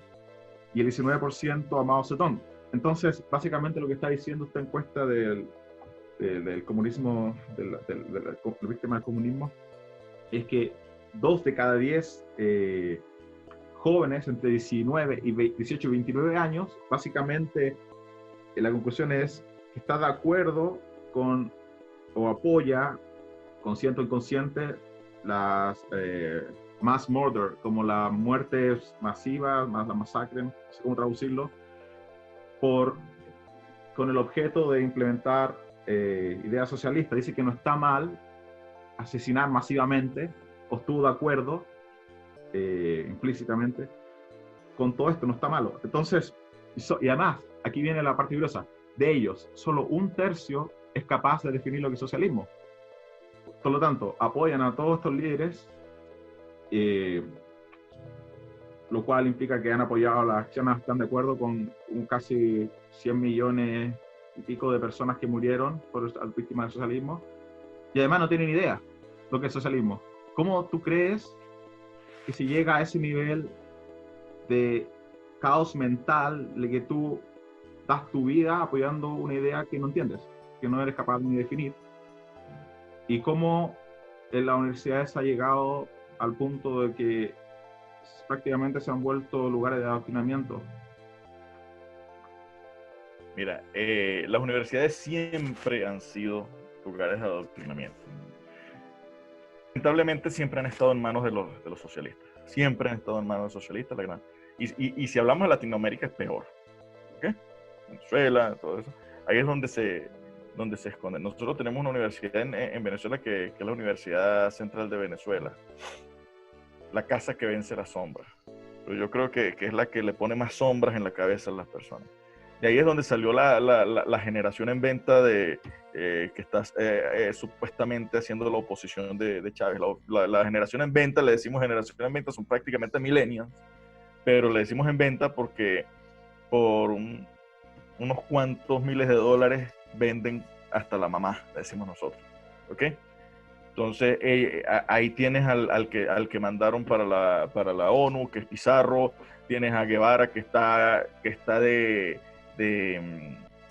A: y el 19% a Mao Zedong. Entonces, básicamente lo que está diciendo esta encuesta del comunismo, de la víctima del comunismo, es que 2 de cada 10 jóvenes entre 18 y 29 años, básicamente la conclusión es que está de acuerdo con o apoya, consciente o inconsciente, las mass murder, como las muertes masivas, más la masacre, no sé cómo traducirlo, con el objeto de implementar ideas socialistas. Dice que no está mal asesinar masivamente, o estuvo de acuerdo implícitamente con todo esto, no está malo. Entonces, y además, aquí viene la parte curiosa, de ellos, solo un tercio es capaz de definir lo que es socialismo. Por lo tanto, apoyan a todos estos líderes, lo cual implica que han apoyado las acciones, están de acuerdo con casi 100 millones y pico de personas que murieron por víctimas del socialismo, y además no tienen idea lo que es socialismo. ¿Cómo tú crees que se llega a ese nivel de caos mental de que tú das tu vida apoyando una idea que no entiendes, que no eres capaz ni de definir? Y cómo en la universidad se ha llegado al punto de que prácticamente se han vuelto lugares de adoctrinamiento.
B: Mira, las universidades siempre han sido lugares de adoctrinamiento. Lamentablemente siempre han estado en manos de los socialistas. Siempre han estado en manos de los socialistas. Y si hablamos de Latinoamérica es peor. ¿Okay? Venezuela, todo eso. Ahí es donde se esconde. Nosotros tenemos una universidad en Venezuela que es la Universidad Central de Venezuela. La casa que vence la sombra. Pero yo creo que es la que le pone más sombras en la cabeza a las personas. Y ahí es donde salió la generación en venta que está supuestamente haciendo la oposición de Chávez. La generación en venta, le decimos generación en venta, son prácticamente millennials, pero le decimos en venta porque por unos cuantos miles de dólares venden hasta la mamá, le decimos nosotros. ¿Ok? Entonces, ahí tienes al que mandaron para la ONU, que es Pizarro. Tienes a Guevara, que está de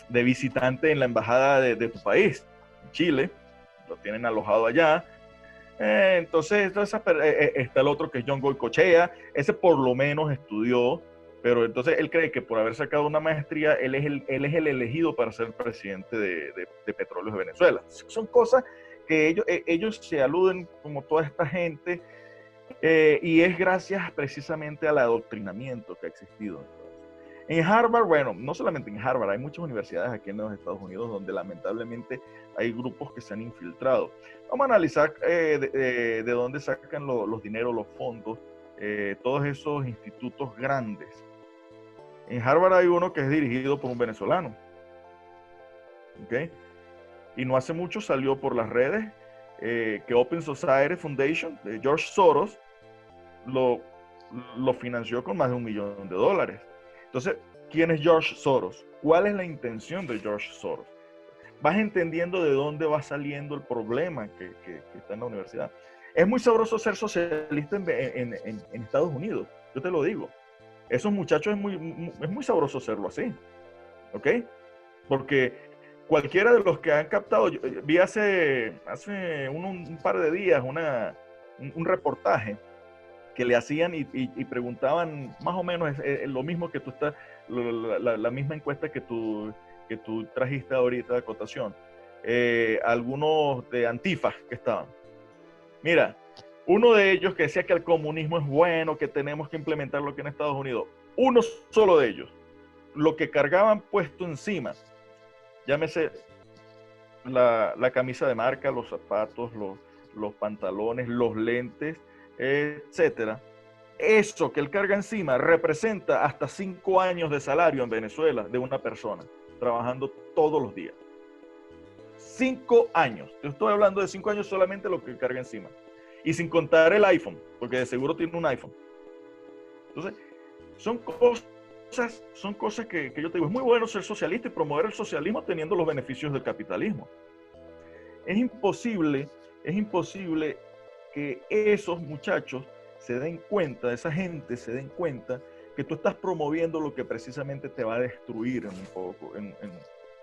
B: visitante en la embajada de tu país, Chile. Lo tienen alojado allá. Entonces, está el otro que es John Goycochea. Ese por lo menos estudió, pero entonces él cree que por haber sacado una maestría, él es el elegido para ser presidente de Petróleos de Venezuela. Son cosas que ellos se aluden como toda esta gente, y es gracias precisamente al adoctrinamiento que ha existido. En Harvard, bueno, no solamente en Harvard, hay muchas universidades aquí en los Estados Unidos donde lamentablemente hay grupos que se han infiltrado. Vamos a analizar de dónde sacan los dineros, los fondos, todos esos institutos grandes. En Harvard hay uno que es dirigido por un venezolano. ¿Okay? Y no hace mucho salió por las redes que Open Society Foundation de George Soros lo financió con más de $1 millón. Entonces, ¿quién es George Soros? ¿Cuál es la intención de George Soros? Vas entendiendo de dónde va saliendo el problema que está en la universidad. Es muy sabroso ser socialista en Estados Unidos, yo te lo digo. Esos muchachos es muy sabroso serlo así, ¿ok? Porque cualquiera de los que han captado, yo vi hace un par de días un reportaje que le hacían y preguntaban más o menos lo mismo que tú estás, la misma encuesta que tú trajiste ahorita de acotación. Algunos de Antifa que estaban. Mira, uno de ellos que decía que el comunismo es bueno, que tenemos que implementarlo aquí en Estados Unidos. Uno solo de ellos. Lo que cargaban puesto encima, llámese la camisa de marca, los zapatos, los pantalones, los lentes, etcétera, eso que él carga encima representa hasta 5 años de salario en Venezuela de una persona, trabajando todos los días. 5 años. Yo estoy hablando de 5 años solamente lo que él carga encima. Y sin contar el iPhone, porque de seguro tiene un iPhone. Entonces, son cosas que yo te digo, es muy bueno ser socialista y promover el socialismo teniendo los beneficios del capitalismo. Es imposible que esos muchachos se den cuenta, esa gente se den cuenta que tú estás promoviendo lo que precisamente te va a destruir en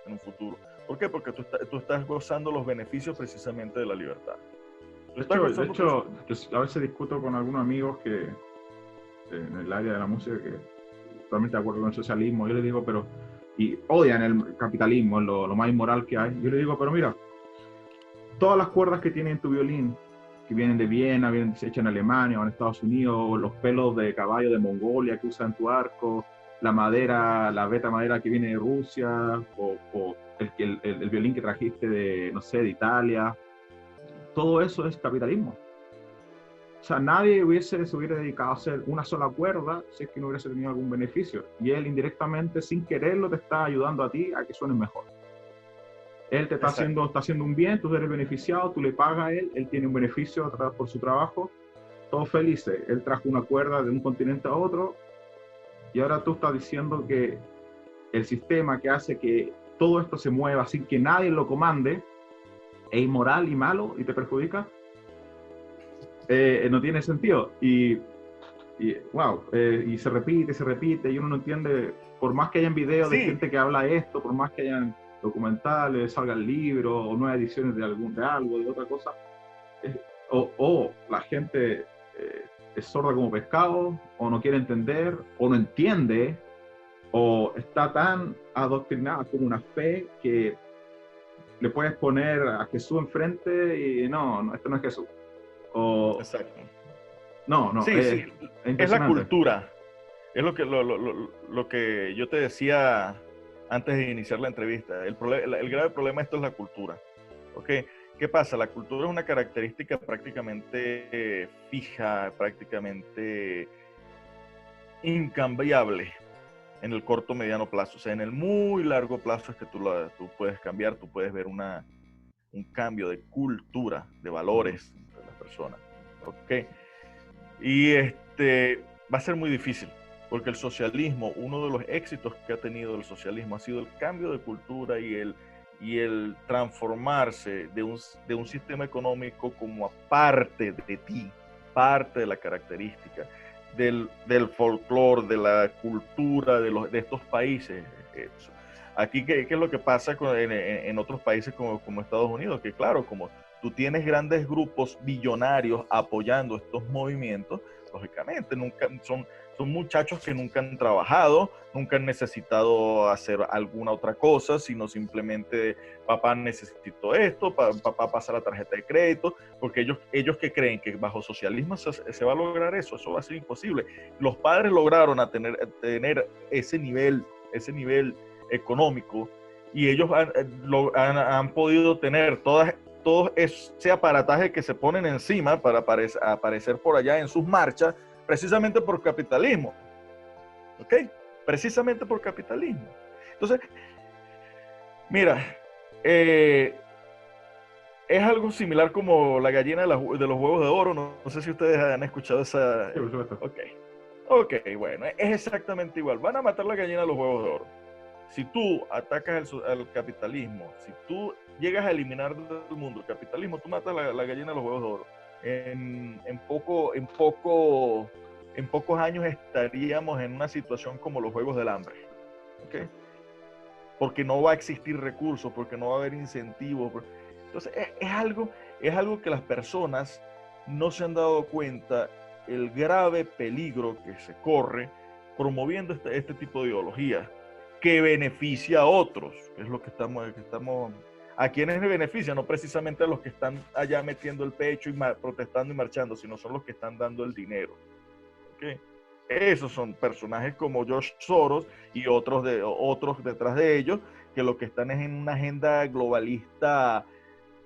B: un futuro. ¿Por qué? Porque tú estás gozando los beneficios precisamente de la libertad.
A: De hecho, yo a veces discuto con algunos amigos que en el área de la música que totalmente de acuerdo con el socialismo. Yo les digo, y odian el capitalismo, lo más inmoral que hay. Yo les digo, pero mira, todas las cuerdas que tiene tu violín, que vienen de Viena, vienen hechas en Alemania o en Estados Unidos, los pelos de caballo de Mongolia que usan tu arco, la madera, la beta madera que viene de Rusia, o el violín que trajiste de, no sé, de Italia, todo eso es capitalismo. O sea, nadie se hubiera dedicado a hacer una sola cuerda si es que no hubiese tenido algún beneficio. Y él indirectamente, sin quererlo, te está ayudando a ti a que suene mejor. Él te está haciendo un bien, tú eres beneficiado, tú le pagas a él tiene un beneficio por su trabajo, todos felices. Él trajo una cuerda de un continente a otro y ahora tú estás diciendo que el sistema que hace que todo esto se mueva sin que nadie lo comande es inmoral y malo y te perjudica. No tiene sentido. Y se repite y uno no entiende, por más que hayan videos de gente que habla esto, por más que hayan documentales, salgan libros o nuevas ediciones de algo, de otra cosa, o la gente es sorda como pescado, o no quiere entender, o no entiende, o está tan adoctrinada como una fe que le puedes poner a Jesús enfrente y no, esto no es Jesús.
B: Exacto.
A: No,
B: es la cultura. Es lo que yo te decía antes de iniciar la entrevista. El grave problema de esto es la cultura. ¿Okay? ¿Qué pasa? La cultura es una característica prácticamente fija, prácticamente incambiable en el corto mediano plazo. O sea, en el muy largo plazo es que tú puedes cambiar, tú puedes ver un cambio de cultura, de valores de las personas. ¿Ok? Y va a ser muy difícil, porque el socialismo, uno de los éxitos que ha tenido el socialismo ha sido el cambio de cultura y el transformarse de un sistema económico como parte de ti, parte de la característica, del folclore, de la cultura de estos países. Aquí, ¿qué es lo que pasa en otros países como Estados Unidos? Que claro, como tú tienes grandes grupos billonarios apoyando estos movimientos, lógicamente son muchachos que nunca han trabajado, nunca han necesitado hacer alguna otra cosa, sino simplemente papá necesito esto, papá pasa la tarjeta de crédito, porque ellos que creen que bajo socialismo se va a lograr eso va a ser imposible. Los padres lograron tener ese nivel económico y ellos han podido tener todo ese aparataje que se ponen encima para aparecer por allá en sus marchas, precisamente por capitalismo. ¿Ok? Precisamente por capitalismo. Entonces, mira, es algo similar como la gallina de los huevos de oro. No sé si ustedes han escuchado esa...
A: Sí, por supuesto.
B: Ok, bueno, es exactamente igual. Van a matar la gallina de los huevos de oro. Si tú atacas al capitalismo, si tú llegas a eliminar del mundo el capitalismo, tú matas la gallina de los huevos de oro. En pocos años estaríamos en una situación como los Juegos del Hambre. ¿Okay? Porque no va a existir recursos, porque no va a haber incentivos. Entonces, es algo que las personas no se han dado cuenta el grave peligro que se corre promoviendo este tipo de ideología que beneficia a otros, que es lo que estamos ¿a quiénes le beneficia? No precisamente a los que están allá metiendo el pecho y protestando y marchando, sino son los que están dando el dinero. ¿Okay? Esos son personajes como George Soros y otros detrás de ellos, que lo que están es en una agenda globalista,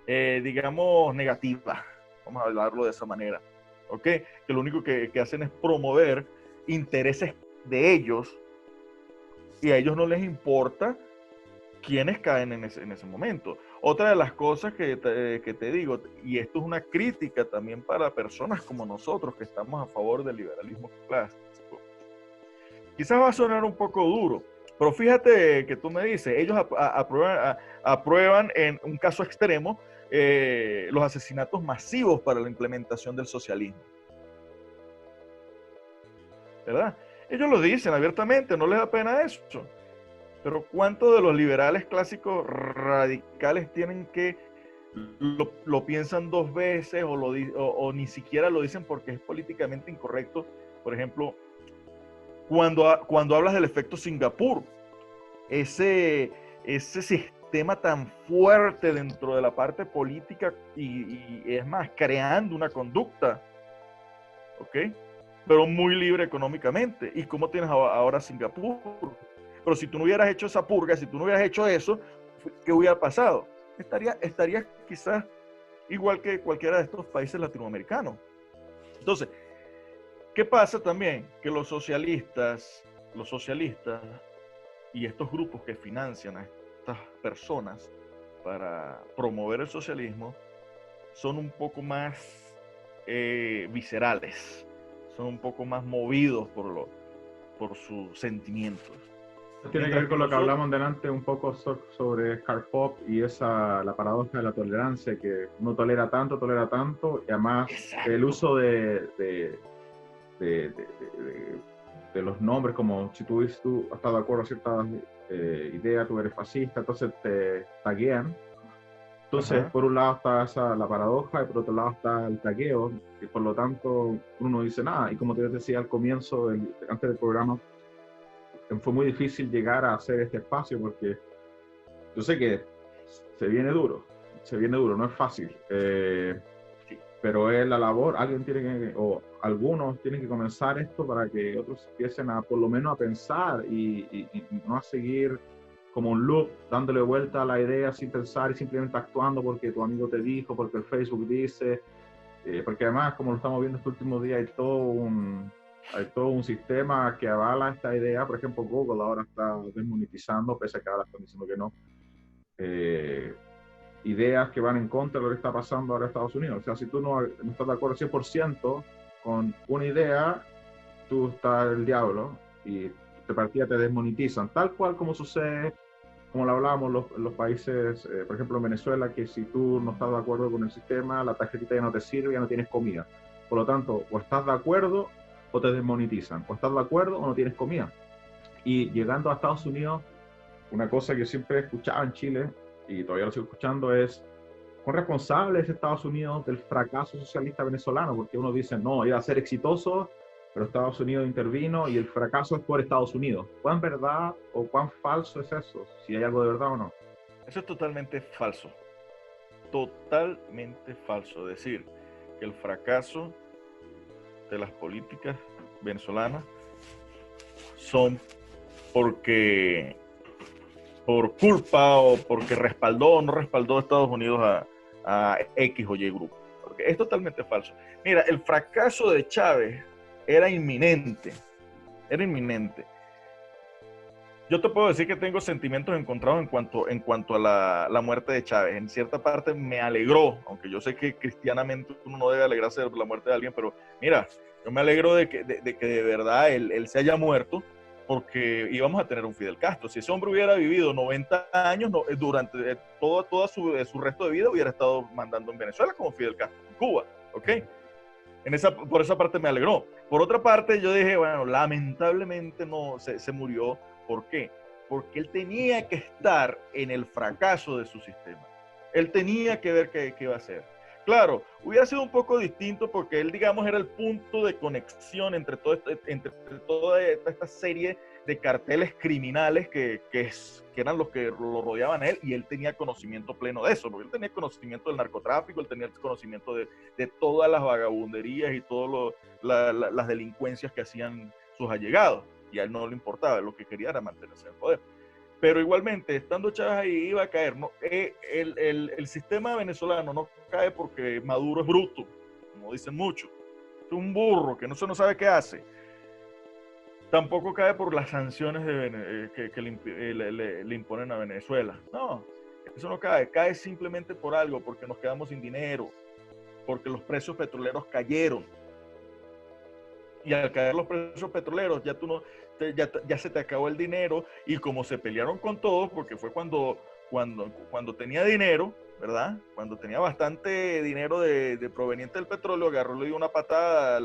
B: digamos, negativa. Vamos a hablarlo de esa manera. ¿ok? Que lo único que hacen es promover intereses de ellos y a ellos no les importa quiénes caen en ese momento. Otra de las cosas que te digo, y esto es una crítica también para personas como nosotros que estamos a favor del liberalismo clásico, quizás va a sonar un poco duro, pero fíjate que tú me dices, ellos aprueban en un caso extremo los asesinatos masivos para la implementación del socialismo, ¿verdad? Ellos lo dicen abiertamente, no les da pena eso. Pero ¿cuántos de los liberales clásicos radicales tienen que lo piensan dos veces o ni siquiera lo dicen porque es políticamente incorrecto? Por ejemplo, cuando hablas del efecto Singapur, ese sistema tan fuerte dentro de la parte política y es más, creando una conducta, ¿ok? Pero muy libre económicamente. ¿Y cómo tienes ahora Singapur? Pero si tú no hubieras hecho esa purga, si tú no hubieras hecho eso, ¿qué hubiera pasado? Estaría quizás igual que cualquiera de estos países latinoamericanos. Entonces, ¿qué pasa también? Que los socialistas y estos grupos que financian a estas personas para promover el socialismo son un poco más viscerales, son un poco más movidos por sus sentimientos.
A: Tiene que ver con lo que hablamos delante un poco sobre Karl Popper y la paradoja de la tolerancia, que uno tolera tanto, y además exacto, el uso de los nombres, como si tú estás de acuerdo a ciertas ideas, tú eres fascista, entonces te taguean. Entonces, por un lado está la paradoja y por otro lado está el tagueo, y por lo tanto uno no dice nada. Y como te decía al comienzo, antes del programa, fue muy difícil llegar a hacer este espacio porque yo sé que se viene duro, no es fácil, pero es la labor, algunos tienen que comenzar esto para que otros empiecen a, por lo menos, a pensar y no a seguir como un loop, dándole vuelta a la idea sin pensar y simplemente actuando porque tu amigo te dijo, porque el Facebook dice, porque además, como lo estamos viendo estos últimos días, hay todo un sistema que avala esta idea. Por ejemplo, Google ahora está desmonetizando, pese a que ahora están diciendo que no, ideas que van en contra de lo que está pasando ahora en Estados Unidos. O sea, si tú no estás de acuerdo 100% con una idea, tú estás el diablo y de partida te desmonetizan, tal cual como sucede, como lo hablábamos en los países, por ejemplo en Venezuela, que si tú no estás de acuerdo con el sistema, la tarjetita ya no te sirve, ya no tienes comida. Por lo tanto, o estás de acuerdo o te desmonetizan, o estás de acuerdo o no tienes comida. Y llegando a Estados Unidos, una cosa que siempre he escuchado en Chile, y todavía lo sigo escuchando, es ¿cuán responsable es Estados Unidos del fracaso socialista venezolano? Porque uno dice, no, iba a ser exitoso, pero Estados Unidos intervino y el fracaso es por Estados Unidos. ¿Cuán verdad o cuán falso es eso? Si hay algo de verdad o no.
B: Eso es totalmente falso. Totalmente falso. Decir que el fracaso de las políticas venezolanas son por culpa o porque respaldó o no respaldó a Estados Unidos a X o Y grupo. Porque es totalmente falso. Mira, el fracaso de Chávez era inminente. Era inminente. Yo te puedo decir que tengo sentimientos encontrados en cuanto a la muerte de Chávez. En cierta parte me alegró, aunque yo sé que cristianamente uno no debe alegrarse de la muerte de alguien, pero mira, yo me alegro de que de verdad él se haya muerto, porque íbamos a tener un Fidel Castro. Si ese hombre hubiera vivido 90 años, durante todo su resto de vida hubiera estado mandando en Venezuela como Fidel Castro, en Cuba, ¿ok? Por esa parte me alegró. Por otra parte, yo dije, bueno, lamentablemente no se murió. ¿Por qué? Porque él tenía que estar en el fracaso de su sistema. Él tenía que ver qué iba a hacer. Claro, hubiera sido un poco distinto porque él, digamos, era el punto de conexión entre toda esta serie de carteles criminales que eran los que lo rodeaban a él, y él tenía conocimiento pleno de eso, porque él tenía conocimiento del narcotráfico, él tenía conocimiento de todas las vagabunderías y todas las delincuencias que hacían sus allegados, y a él no le importaba, lo que quería era mantenerse en el poder. Pero igualmente, estando Chávez ahí, iba a caer. ¿No? El sistema venezolano no cae porque Maduro es bruto, como dicen muchos. es un burro, que no sabe qué hace. Tampoco cae por las sanciones que le imponen a Venezuela. No, eso no cae. Cae simplemente por algo, porque nos quedamos sin dinero, porque los precios petroleros cayeron. Y al caer los precios petroleros, ya se te acabó el dinero, y como se pelearon con todos, porque fue cuando tenía dinero, ¿verdad? Cuando tenía bastante dinero de proveniente del petróleo, agarró y le dio una patada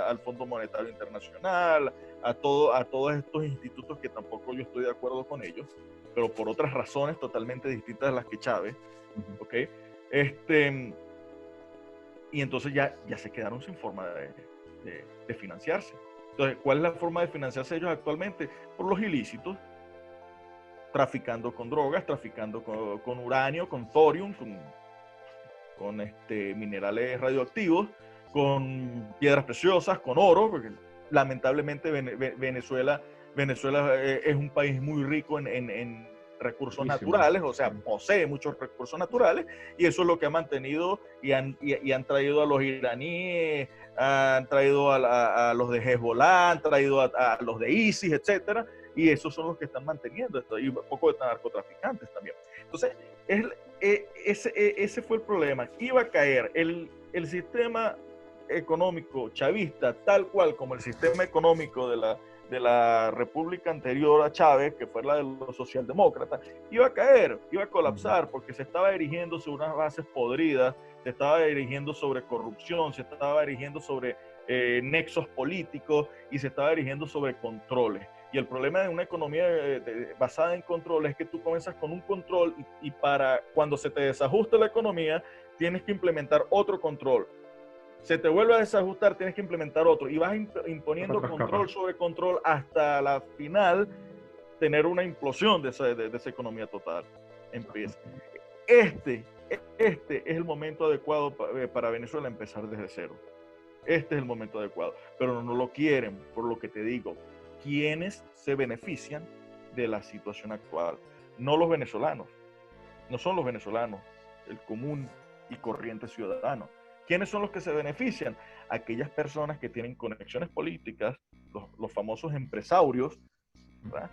B: al Fondo Monetario Internacional, a todos estos institutos que tampoco yo estoy de acuerdo con ellos, pero por otras razones totalmente distintas a las que Chávez, ¿ok? Y entonces ya se quedaron sin forma de financiarse. Entonces, ¿cuál es la forma de financiarse ellos actualmente? Por los ilícitos, traficando con drogas, traficando con uranio, con thorium, con minerales radioactivos, con piedras preciosas, con oro, porque lamentablemente Venezuela es un país muy rico en recursos naturales, o sea, posee muchos recursos naturales, y eso es lo que ha mantenido y han traído a los iraníes, han traído a los de Hezbollah, han traído a los de ISIS, etcétera, y esos son los que están manteniendo esto, y un poco de narcotraficantes también. Entonces, ese fue el problema. Iba a caer el sistema económico chavista, tal cual como el sistema económico de la república anterior a Chávez, que fue la de los socialdemócratas, iba a caer, iba a colapsar, porque se estaba erigiendo sobre unas bases podridas, se estaba erigiendo sobre corrupción, se estaba erigiendo sobre nexos políticos, y se estaba erigiendo sobre controles. Y el problema de una economía basada en controles es que tú comienzas con un control, y para cuando se te desajusta la economía, tienes que implementar otro control. Se te vuelve a desajustar, tienes que implementar otro, y vas imponiendo control sobre control hasta la final tener una implosión de esa economía total. Empieza. Este es el momento adecuado para Venezuela empezar desde cero. Este es el momento adecuado, pero no lo quieren, por lo que te digo. ¿Quiénes se benefician de la situación actual? No los venezolanos, no son los venezolanos, el común y corriente ciudadano. ¿Quiénes son los que se benefician? Aquellas personas que tienen conexiones políticas, los famosos empresarios, ¿verdad?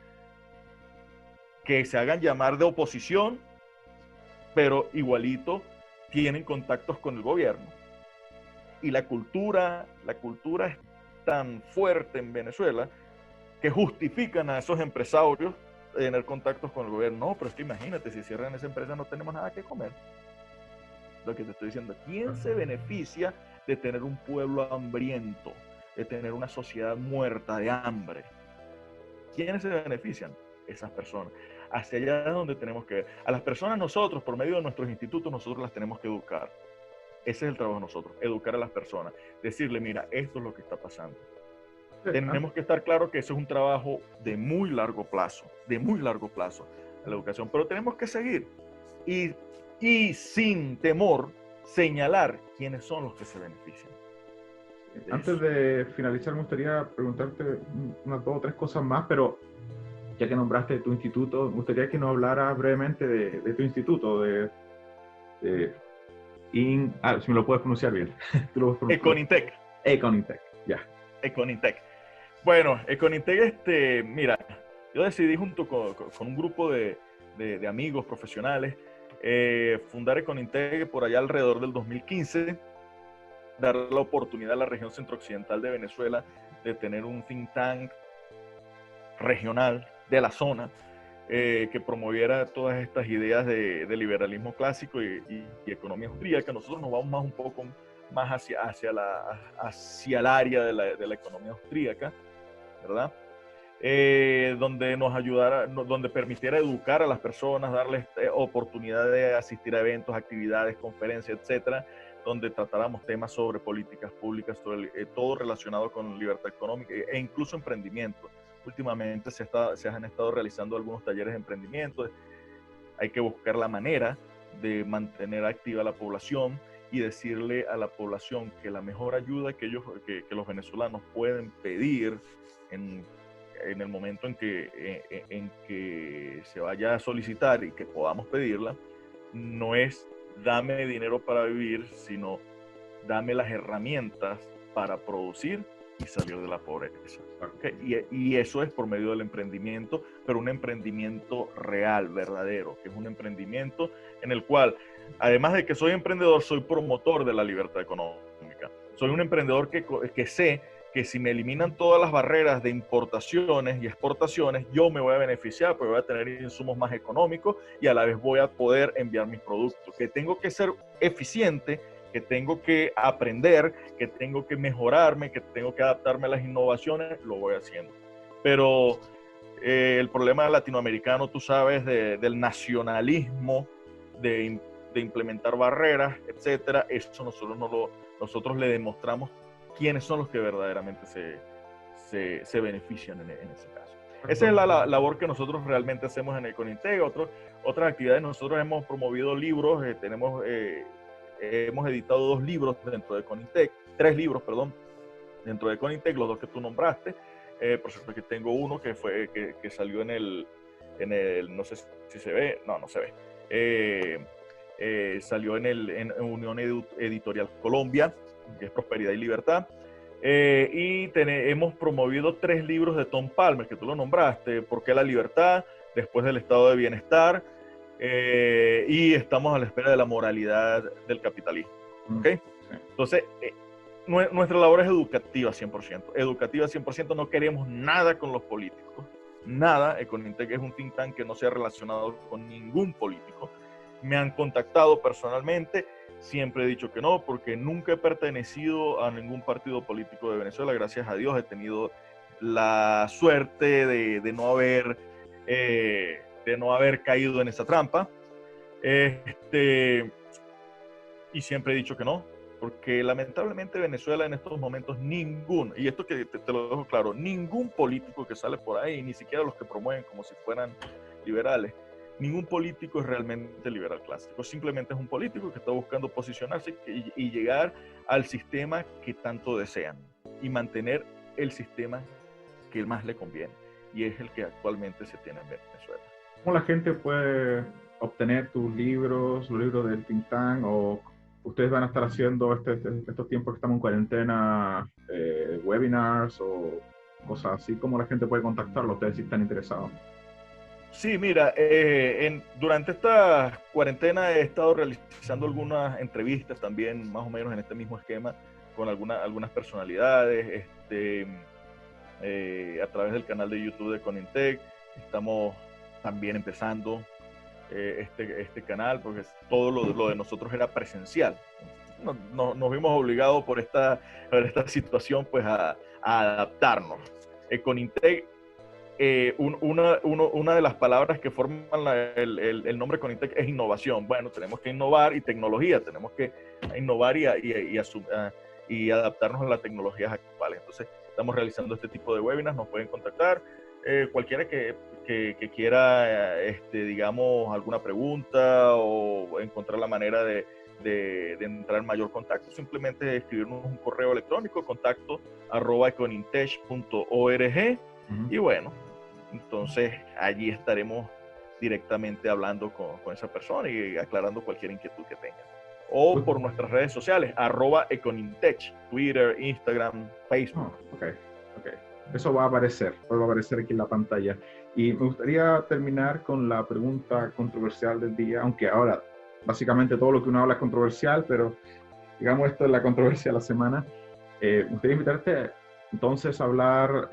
B: Que se hagan llamar de oposición, pero igualito tienen contactos con el gobierno. Y la cultura es tan fuerte en Venezuela que justifican a esos empresarios tener contactos con el gobierno. No, pero es que imagínate, si cierran esa empresa no tenemos nada que comer. Lo que te estoy diciendo, ¿quién se beneficia de tener un pueblo hambriento, de tener una sociedad muerta de hambre? ¿Quiénes se benefician? Esas personas. Hacia allá es donde tenemos que ver. A las personas nosotros, por medio de nuestros institutos, nosotros las tenemos que educar. Ese es el trabajo de nosotros, educar a las personas. Decirle, mira, esto es lo que está pasando. Tenemos que estar claros que eso es un trabajo de muy largo plazo, la educación, pero tenemos que seguir y sin temor señalar quiénes son los que se benefician.
A: Antes de finalizar, me gustaría preguntarte unas 2 o 3 cosas más, pero ya que nombraste tu instituto, me gustaría que nos hablaras brevemente de tu instituto, si me lo puedes pronunciar bien.
B: Econintec.
A: Econintec, ya.
B: Econintec. Bueno, Econintec, mira, yo decidí junto con un grupo de amigos profesionales fundar Econintec por allá alrededor del 2015, dar la oportunidad a la región centro-occidental de Venezuela de tener un think tank regional de la zona que promoviera todas estas ideas de liberalismo clásico y economía austríaca. Nosotros nos vamos un poco más hacia el área de la economía austríaca, ¿verdad? Donde nos ayudara, donde permitiera educar a las personas, darles oportunidad de asistir a eventos, actividades, conferencias, etcétera, donde tratáramos temas sobre políticas públicas, sobre todo relacionado con libertad económica e incluso emprendimiento. Últimamente se han estado realizando algunos talleres de emprendimiento. Hay que buscar la manera de mantener activa a la población y decirle a la población que la mejor ayuda que los venezolanos pueden pedir en el momento en que se vaya a solicitar y que podamos pedirla, no es dame dinero para vivir, sino dame las herramientas para producir y salir de la pobreza. ¿Okay? Y eso es por medio del emprendimiento, pero un emprendimiento real, verdadero, que es un emprendimiento en el cual, además de que soy emprendedor, soy promotor de la libertad económica. Soy un emprendedor que sé que si me eliminan todas las barreras de importaciones y exportaciones, yo me voy a beneficiar, porque voy a tener insumos más económicos y a la vez voy a poder enviar mis productos. Que tengo que ser eficiente, que tengo que aprender, que tengo que mejorarme, que tengo que adaptarme a las innovaciones, lo voy haciendo. Pero el problema latinoamericano, tú sabes, del nacionalismo, de implementar barreras, etcétera, eso nosotros le demostramos quiénes son los que verdaderamente se benefician en ese caso. Esa es la labor que nosotros realmente hacemos en Econintec. Otras actividades, nosotros hemos promovido libros, hemos editado 2 libros dentro de Econintec, 3 libros, perdón, dentro de Econintec, los 2 que tú nombraste. Por cierto, que tengo uno que salió en el, no sé si se ve, no se ve. Salió en Unión Editorial Colombia, que es Prosperidad y Libertad. Hemos promovido 3 libros de Tom Palmer, que tú lo nombraste, ¿Por qué la libertad? Después del estado de bienestar. Y estamos a la espera de la moralidad del capitalismo. ¿Okay? Sí. Entonces, nuestra labor es educativa 100%. Educativa 100%, no queremos nada con los políticos. Nada. Econintec es un think tank que no se ha relacionado con ningún político. Me han contactado personalmente. Siempre he dicho que no, porque nunca he pertenecido a ningún partido político de Venezuela. Gracias a Dios he tenido la suerte de no haber caído en esa trampa. Y siempre he dicho que no, porque lamentablemente Venezuela en estos momentos y esto que te lo dejo claro, ningún político que sale por ahí, ni siquiera los que promueven como si fueran liberales, ningún político es realmente liberal clásico. Simplemente es un político que está buscando posicionarse y llegar al sistema que tanto desean y mantener el sistema que más le conviene, y es el que actualmente se tiene en Venezuela.
A: ¿Cómo la gente puede obtener tus libros, los libros del think tank, o ustedes van a estar haciendo estos tiempos que estamos en cuarentena, webinars o cosas así? ¿Cómo la gente puede contactarlo, ustedes si están interesados?
B: Sí, mira, durante esta cuarentena he estado realizando algunas entrevistas también, más o menos en este mismo esquema, con algunas personalidades, a través del canal de YouTube de Econintec. Estamos también empezando este canal, porque todo lo de nosotros era presencial. Nos vimos obligados por esta situación, pues, a adaptarnos. Econintec, una de las palabras que forman el nombre Econintec es innovación. Bueno, tenemos que innovar, y tecnología, tenemos que innovar y adaptarnos a las tecnologías actuales. Entonces, estamos realizando este tipo de webinars. Nos pueden contactar. Cualquiera que quiera, digamos, alguna pregunta o encontrar la manera de entrar en mayor contacto, simplemente escribirnos un correo electrónico, contacto@econintech.org. Y bueno, entonces allí estaremos directamente hablando con esa persona y aclarando cualquier inquietud que tenga. O por nuestras redes sociales, @econintech, Twitter, Instagram, Facebook.
A: Okay. Eso va a aparecer aquí en la pantalla. Y me gustaría terminar con la pregunta controversial del día, aunque ahora básicamente todo lo que uno habla es controversial, pero digamos esto es la controversia de la semana. Me gustaría invitarte entonces a hablar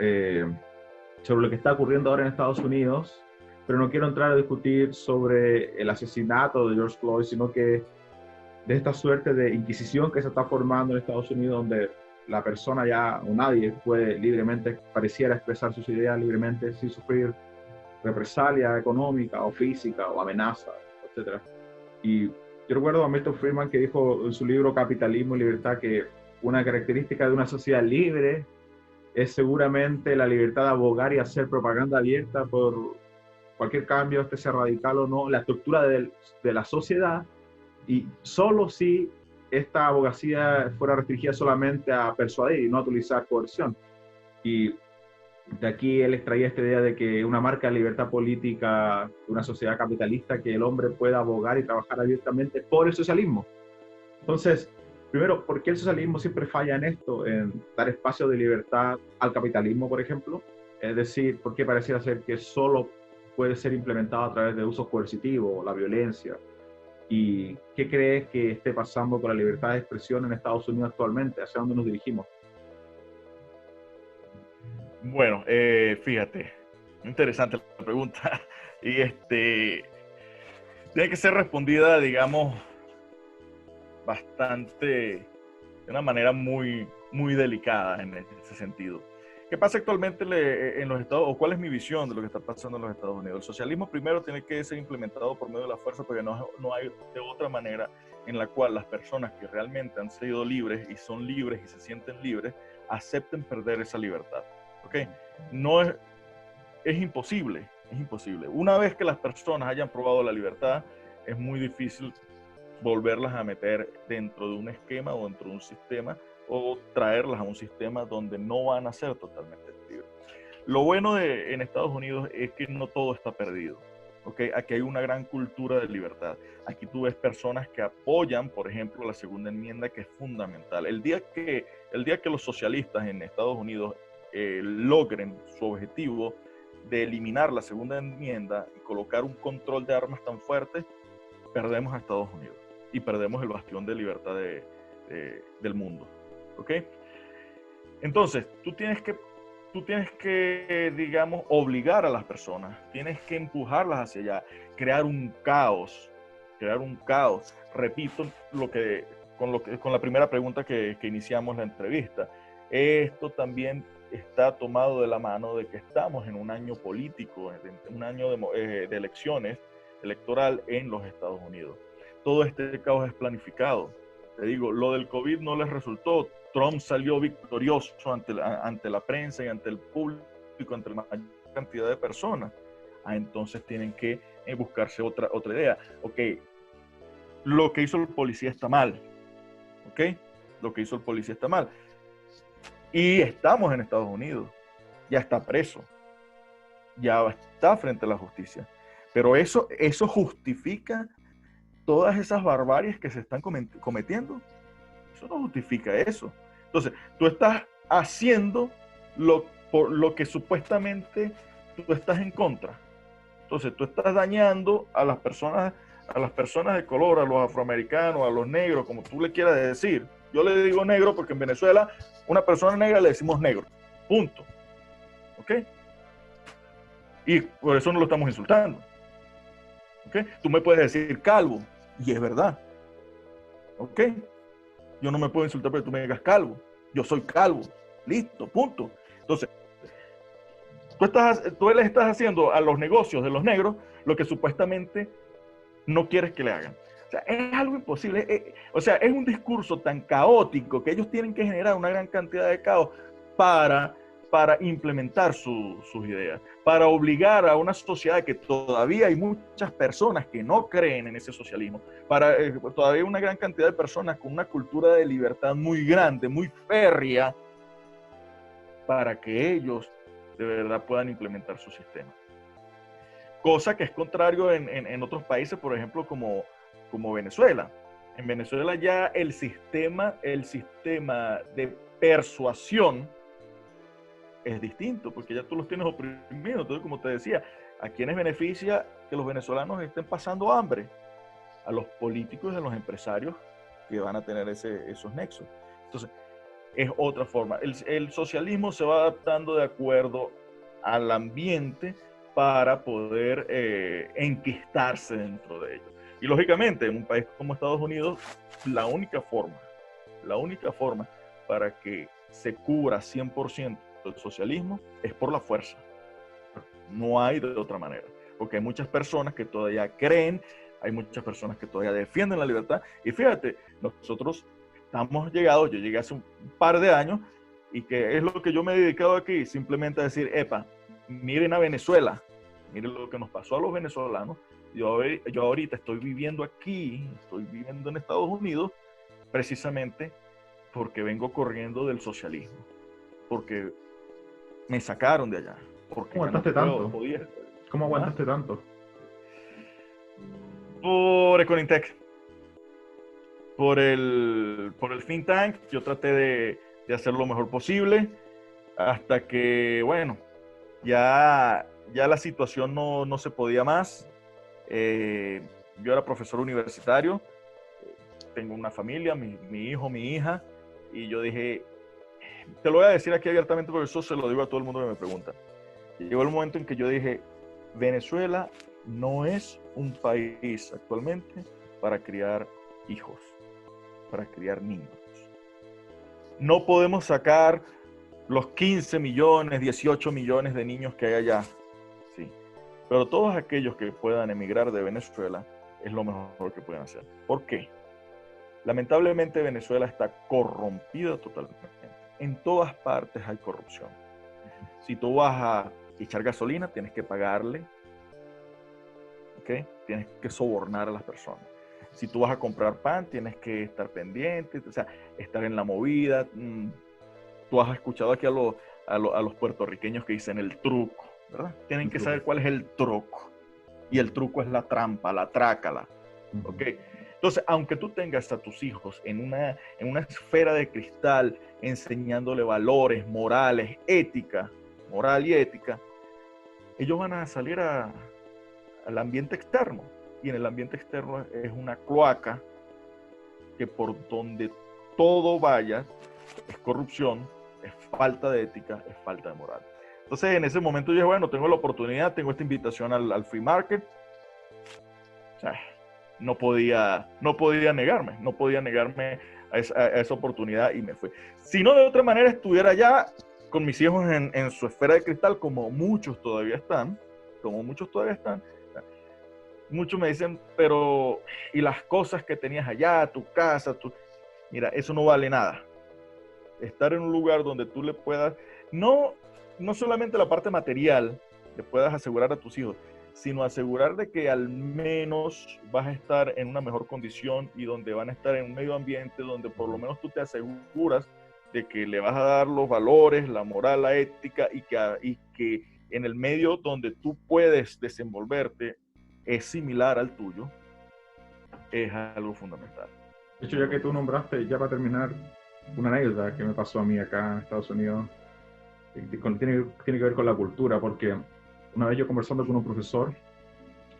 A: sobre lo que está ocurriendo ahora en Estados Unidos, pero no quiero entrar a discutir sobre el asesinato de George Floyd, sino que de esta suerte de inquisición que se está formando en Estados Unidos, donde la persona ya o nadie puede libremente, pareciera expresar sus ideas libremente sin sufrir represalia económica o física o amenaza, etc. Y yo recuerdo a Milton Friedman que dijo en su libro Capitalismo y Libertad que una característica de una sociedad libre es seguramente la libertad de abogar y hacer propaganda abierta por cualquier cambio, este sea radical o no, la estructura de la sociedad, y solo si esta abogacía fuera restringida solamente a persuadir y no a utilizar coerción. Y de aquí él extraía esta idea de que una marca de libertad política de una sociedad capitalista, que el hombre pueda abogar y trabajar abiertamente por el socialismo. Entonces, Primero, ¿por qué el socialismo siempre falla en esto, en dar espacio de libertad al capitalismo, por ejemplo? Es decir, ¿por qué pareciera ser que solo puede ser implementado a través de usos coercitivos, la violencia? ¿Y qué crees que esté pasando con la libertad de expresión en Estados Unidos actualmente? ¿Hacia dónde nos dirigimos?
B: Bueno, fíjate, interesante la pregunta. Y tiene que ser respondida, digamos, bastante, de una manera muy, muy delicada en ese sentido. ¿Qué pasa actualmente en los Estados Unidos? ¿O cuál es mi visión de lo que está pasando en los Estados Unidos? El socialismo primero tiene que ser implementado por medio de la fuerza, porque no hay de otra manera en la cual las personas que realmente han sido libres y son libres y se sienten libres, acepten perder esa libertad. ¿Ok? No es imposible, es imposible. Una vez que las personas hayan probado la libertad, es muy difícil volverlas a meter dentro de un esquema o dentro de un sistema, o traerlas a un sistema donde no van a ser totalmente libres. Lo bueno en Estados Unidos es que no todo está perdido. ¿Okay? Aquí hay una gran cultura de libertad. Aquí tú ves personas que apoyan, por ejemplo, la segunda enmienda, que es fundamental. El día que los socialistas en Estados Unidos logren su objetivo de eliminar la segunda enmienda y colocar un control de armas tan fuerte, perdemos a Estados Unidos y perdemos el bastión de libertad del mundo. ¿Ok? Entonces, tú tienes que, digamos, obligar a las personas, tienes que empujarlas hacia allá, crear un caos. Repito con la primera pregunta que iniciamos la entrevista. Esto también está tomado de la mano de que estamos en un año político, un año de elecciones electoral en los Estados Unidos. Todo este caos es planificado. Te digo, lo del COVID no les resultó. Trump salió victorioso ante la prensa y ante el público, ante la mayor cantidad de personas. Entonces tienen que buscarse otra idea. Ok, lo que hizo el policía está mal. Ok, lo que hizo el policía está mal. Y estamos en Estados Unidos. Ya está preso. Ya está frente a la justicia. Pero eso justifica todas esas barbaries que se están cometiendo. Eso no justifica eso. Entonces, tú estás haciendo por lo que supuestamente tú estás en contra. Entonces, tú estás dañando a las personas de color, a los afroamericanos, a los negros, como tú le quieras decir. Yo le digo negro porque en Venezuela una persona negra le decimos negro. Punto. ¿Ok? Y por eso no lo estamos insultando. ¿Ok? Tú me puedes decir calvo, y es verdad. ¿Ok? Yo no me puedo insultar porque tú me digas calvo. Yo soy calvo. Listo, punto. Entonces, tú les estás haciendo a los negocios de los negros lo que supuestamente no quieres que le hagan. O sea, es algo imposible. O sea, es un discurso tan caótico que ellos tienen que generar una gran cantidad de caos para implementar sus ideas, para obligar a una sociedad que todavía hay muchas personas que no creen en ese socialismo, todavía una gran cantidad de personas con una cultura de libertad muy grande, muy férrea, para que ellos de verdad puedan implementar su sistema. Cosa que es contrario en otros países, por ejemplo, como Venezuela. En Venezuela ya el sistema de persuasión es distinto, porque ya tú los tienes oprimidos. Entonces, como te decía, ¿a quiénes beneficia que los venezolanos estén pasando hambre? A los políticos y a los empresarios que van a tener esos nexos. Entonces, es otra forma. El socialismo se va adaptando de acuerdo al ambiente para poder enquistarse dentro de ello. Y lógicamente, en un país como Estados Unidos, la única forma para que se cubra 100% el socialismo es por la fuerza. No hay de otra manera. Porque hay muchas personas que todavía creen, hay muchas personas que todavía defienden la libertad. Y fíjate, nosotros estamos llegados, yo llegué hace un par de años, y que es lo que yo me he dedicado aquí, simplemente a decir, epa, miren a Venezuela, miren lo que nos pasó a los venezolanos. Yo ahorita estoy viviendo aquí, estoy viviendo en Estados Unidos, precisamente porque vengo corriendo del socialismo, porque me sacaron de allá. Porque
A: ¿Cómo aguantaste tanto? ¿Cómo aguantaste tanto?
B: Por Econintec. por el think tank. Yo traté de hacer lo mejor posible hasta que, bueno, ya la situación no se podía más. Yo era profesor universitario, tengo una familia, mi hijo, mi hija, y yo dije, te lo voy a decir aquí abiertamente porque eso se lo digo a todo el mundo que me pregunta. Llegó el momento en que yo dije, Venezuela no es un país actualmente para criar hijos, para criar niños. No podemos sacar los 15 millones, 18 millones de niños que hay allá, sí. Pero todos aquellos que puedan emigrar de Venezuela es lo mejor que pueden hacer. ¿Por qué? Lamentablemente Venezuela está corrompida totalmente. En todas partes hay corrupción. Si tú vas a echar gasolina, tienes que pagarle, ¿ok? Tienes que sobornar a las personas. Si tú vas a comprar pan, tienes que estar pendiente, o sea, estar en la movida. Tú has escuchado aquí a los puertorriqueños que dicen el truco, ¿verdad? Tienen que saber cuál es el truco. Y el truco es la trampa, la trácala, ¿ok? Entonces, aunque tú tengas a tus hijos en una esfera de cristal, enseñándole valores, morales, ética, moral y ética, ellos van a salir al ambiente externo. Y en el ambiente externo es una cloaca que por donde todo vaya es corrupción, es falta de ética, es falta de moral. Entonces, en ese momento yo dije, bueno, tengo la oportunidad, tengo esta invitación al free market. O sea, no podía negarme a esa oportunidad y me fui. Si no, de otra manera estuviera allá con mis hijos en su esfera de cristal, como muchos todavía están. Muchos me dicen, pero ¿y las cosas que tenías allá, tu casa? Mira, eso no vale nada. Estar en un lugar donde tú le puedas, no solamente la parte material, le puedas asegurar a tus hijos, sino asegurar de que al menos vas a estar en una mejor condición y donde van a estar en un medio ambiente donde por lo menos tú te aseguras de que le vas a dar los valores, la moral, la ética y que en el medio donde tú puedes desenvolverte es similar al tuyo, es algo fundamental.
A: De hecho, ya que tú nombraste, ya para terminar, una anécdota que me pasó a mí acá en Estados Unidos, tiene que ver con la cultura, porque una vez yo conversando con un profesor,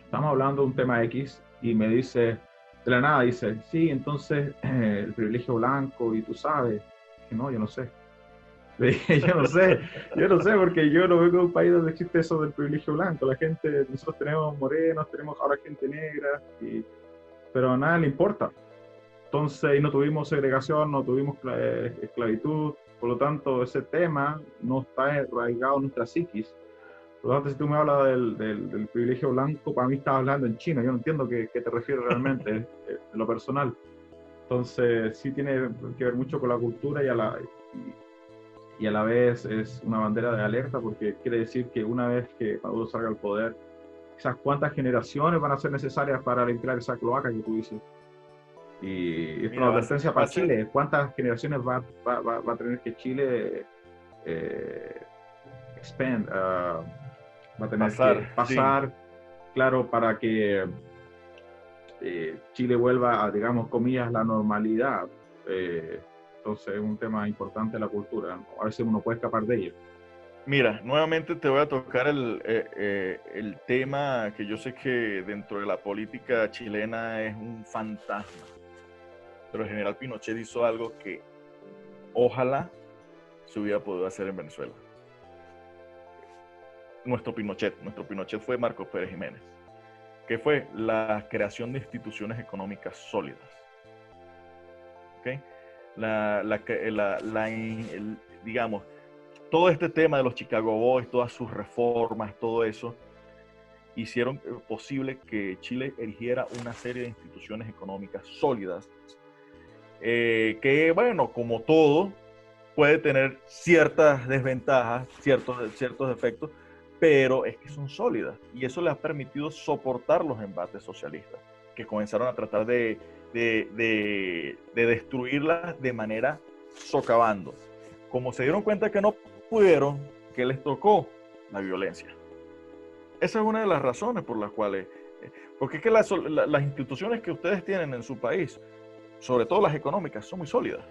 A: estamos hablando de un tema X y me dice, de la nada, dice, sí, entonces el privilegio blanco y tú sabes, que no, yo no sé. Le dije, yo no sé, porque yo no vengo de un país donde existe eso del privilegio blanco. La gente, nosotros tenemos morenos, tenemos ahora gente negra, pero a nadie le importa. Entonces, y no tuvimos segregación, no tuvimos esclavitud, por lo tanto, ese tema no está arraigado en nuestra psiquis. Por lo tanto, si tú me hablas del privilegio blanco, para mí estás hablando en chino, yo no entiendo qué te refieres realmente en lo personal. Entonces, sí tiene que ver mucho con la cultura y a la vez es una bandera de alerta, porque quiere decir que una vez que Maduro salga al poder, quizás cuántas generaciones van a ser necesarias para limpiar esa cloaca que tú dices. Y esto es una advertencia para Chile. ¿Cuántas generaciones va a tener que Chile va a tener que pasar, sí, claro, para que Chile vuelva a, digamos, comillas, la normalidad? Entonces es un tema importante de la cultura, ¿no? A veces uno puede escapar de ello.
B: Mira, nuevamente te voy a tocar el tema que yo sé que dentro de la política chilena es un fantasma, pero el general Pinochet hizo algo que ojalá se hubiera podido hacer en Venezuela. Nuestro Pinochet fue Marcos Pérez Jiménez, que fue la creación de instituciones económicas sólidas. ¿Okay? Digamos, todo este tema de los Chicago Boys, todas sus reformas, todo eso, hicieron posible que Chile erigiera una serie de instituciones económicas sólidas, que, bueno, como todo, puede tener ciertas desventajas, ciertos defectos, pero es que son sólidas, y eso les ha permitido soportar los embates socialistas, que comenzaron a tratar de destruirlas de manera socavando. Como se dieron cuenta que no pudieron, ¿qué les tocó? La violencia. Esa es una de las razones por las cuales, porque es que las instituciones que ustedes tienen en su país sobre todo las económicas, son muy sólidas.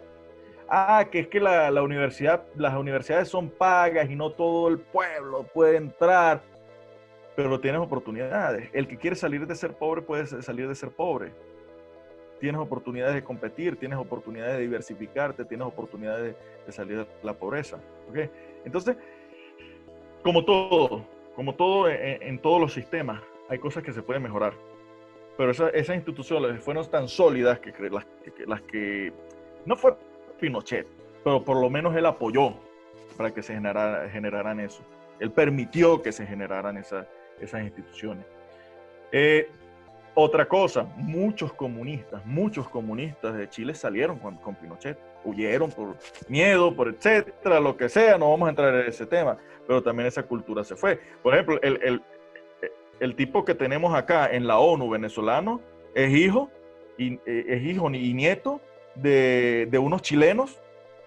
B: Que es que las universidades son pagas y no todo el pueblo puede entrar, pero tienes oportunidades. El que quiere salir de ser pobre puede salir de ser pobre. Tienes oportunidades de competir, tienes oportunidades de diversificarte, tienes oportunidades de salir de la pobreza. ¿Okay? Entonces, como todo en todos los sistemas, hay cosas que se pueden mejorar. Pero esas instituciones fueron tan sólidas que las que no fue Pinochet, pero por lo menos él apoyó para que se generaran eso. Él permitió que se generaran esas instituciones. Otra cosa, muchos comunistas de Chile salieron con Pinochet, huyeron por miedo, por etcétera, lo que sea, no vamos a entrar en ese tema, pero también esa cultura se fue. Por ejemplo, el tipo que tenemos acá en la ONU venezolano es hijo y nieto de unos chilenos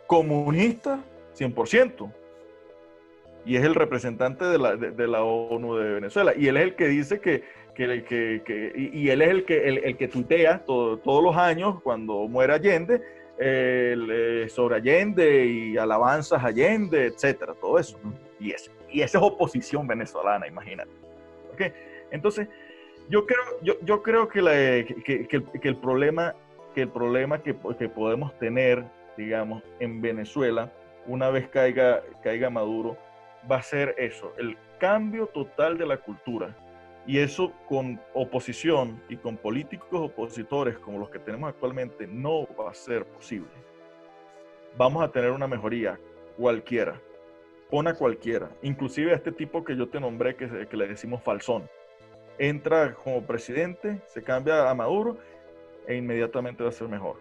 B: comunistas 100%. Y es el representante de la ONU de Venezuela. Y él es el que dice y él es el que tuitea todos los años cuando muere Allende, sobre Allende y alabanzas a Allende, etcétera, todo eso. Y esa es oposición venezolana, imagínate. ¿Okay? Entonces, yo creo que el problema que podemos tener, digamos, en Venezuela, una vez caiga Maduro, va a ser eso, el cambio total de la cultura. Y eso con oposición y con políticos opositores como los que tenemos actualmente no va a ser posible. Vamos a tener una mejoría cualquiera, pon a cualquiera, inclusive a este tipo que yo te nombré que le decimos Falzón. Entra como presidente, se cambia a Maduro e inmediatamente va a ser mejor.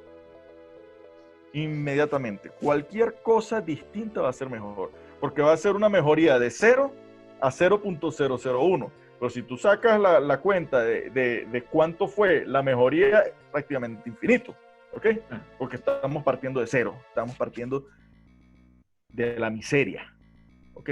B: Inmediatamente. Cualquier cosa distinta va a ser mejor. Porque va a ser una mejoría de 0 a 0.001. Pero si tú sacas la cuenta de cuánto fue la mejoría, es prácticamente infinito. ¿Ok? Porque estamos partiendo de 0. Estamos partiendo de la miseria. ¿Ok?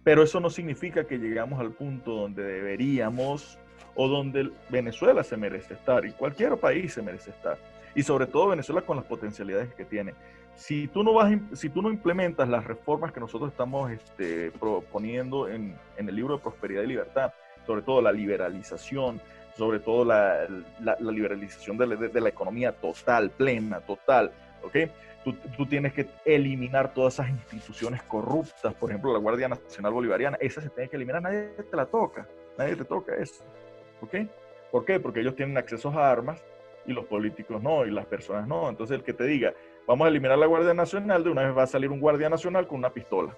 B: Pero eso no significa que llegamos al punto donde deberíamos o donde Venezuela se merece estar y cualquier país se merece estar. Y sobre todo Venezuela con las potencialidades que tiene. Si tú no implementas las reformas que nosotros estamos proponiendo en el libro de Prosperidad y Libertad, sobre todo la liberalización, sobre todo la liberalización de la economía total, plena, total, ¿ok? Tú tienes que eliminar todas esas instituciones corruptas, por ejemplo, la Guardia Nacional Bolivariana, esa se tiene que eliminar, nadie te la toca, nadie te toca eso, ¿ok? ¿Por qué? Porque ellos tienen acceso a armas y los políticos no, y las personas no. Entonces el que te diga, vamos a eliminar la Guardia Nacional, de una vez va a salir un Guardia Nacional con una pistola.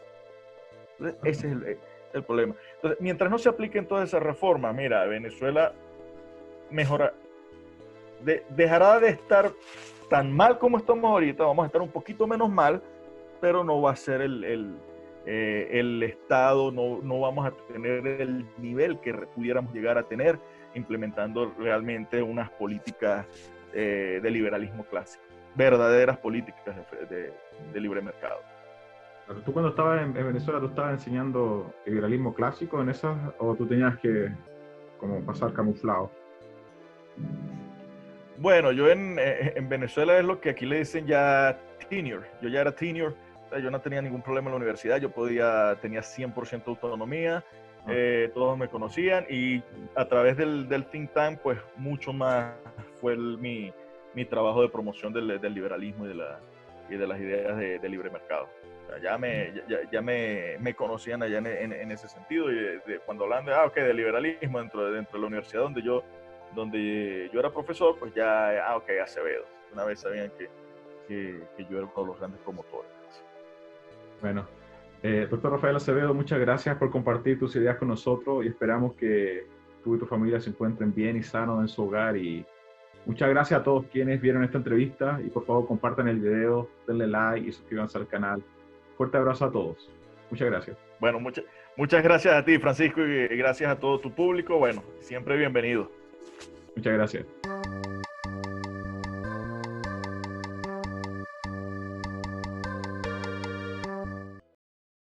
B: Entonces ese es el problema. Entonces, mientras no se apliquen todas esas reformas, mira, Venezuela dejará de estar tan mal como estamos ahorita, vamos a estar un poquito menos mal, pero no va a ser el Estado, no vamos a tener el nivel que pudiéramos llegar a tener implementando realmente unas políticas de liberalismo clásico, verdaderas políticas de libre mercado.
A: ¿Tú cuando estabas en Venezuela, tú estabas enseñando liberalismo clásico en esas, o tú tenías que como pasar camuflado?
B: Bueno, yo en Venezuela es lo que aquí le dicen ya tenure. Yo ya era tenure, o sea, yo no tenía ningún problema en la universidad, tenía 100% autonomía, todos me conocían y a través del think tank, pues mucho más fue mi trabajo de promoción del liberalismo y de las ideas de libre mercado. O sea, ya me conocían allá en ese sentido y cuando hablan de liberalismo dentro de la universidad donde yo era profesor, pues Acevedo. Una vez sabían que yo era uno de los grandes promotores.
A: Bueno, doctor Rafael Acevedo, muchas gracias por compartir tus ideas con nosotros y esperamos que tú y tu familia se encuentren bien y sanos en su hogar. Y muchas gracias a todos quienes vieron esta entrevista y por favor compartan el video, denle like y suscríbanse al canal. Fuerte abrazo a todos. Muchas gracias.
B: Bueno, muchas gracias a ti, Francisco, y gracias a todo tu público. Bueno, siempre bienvenido.
A: Muchas gracias.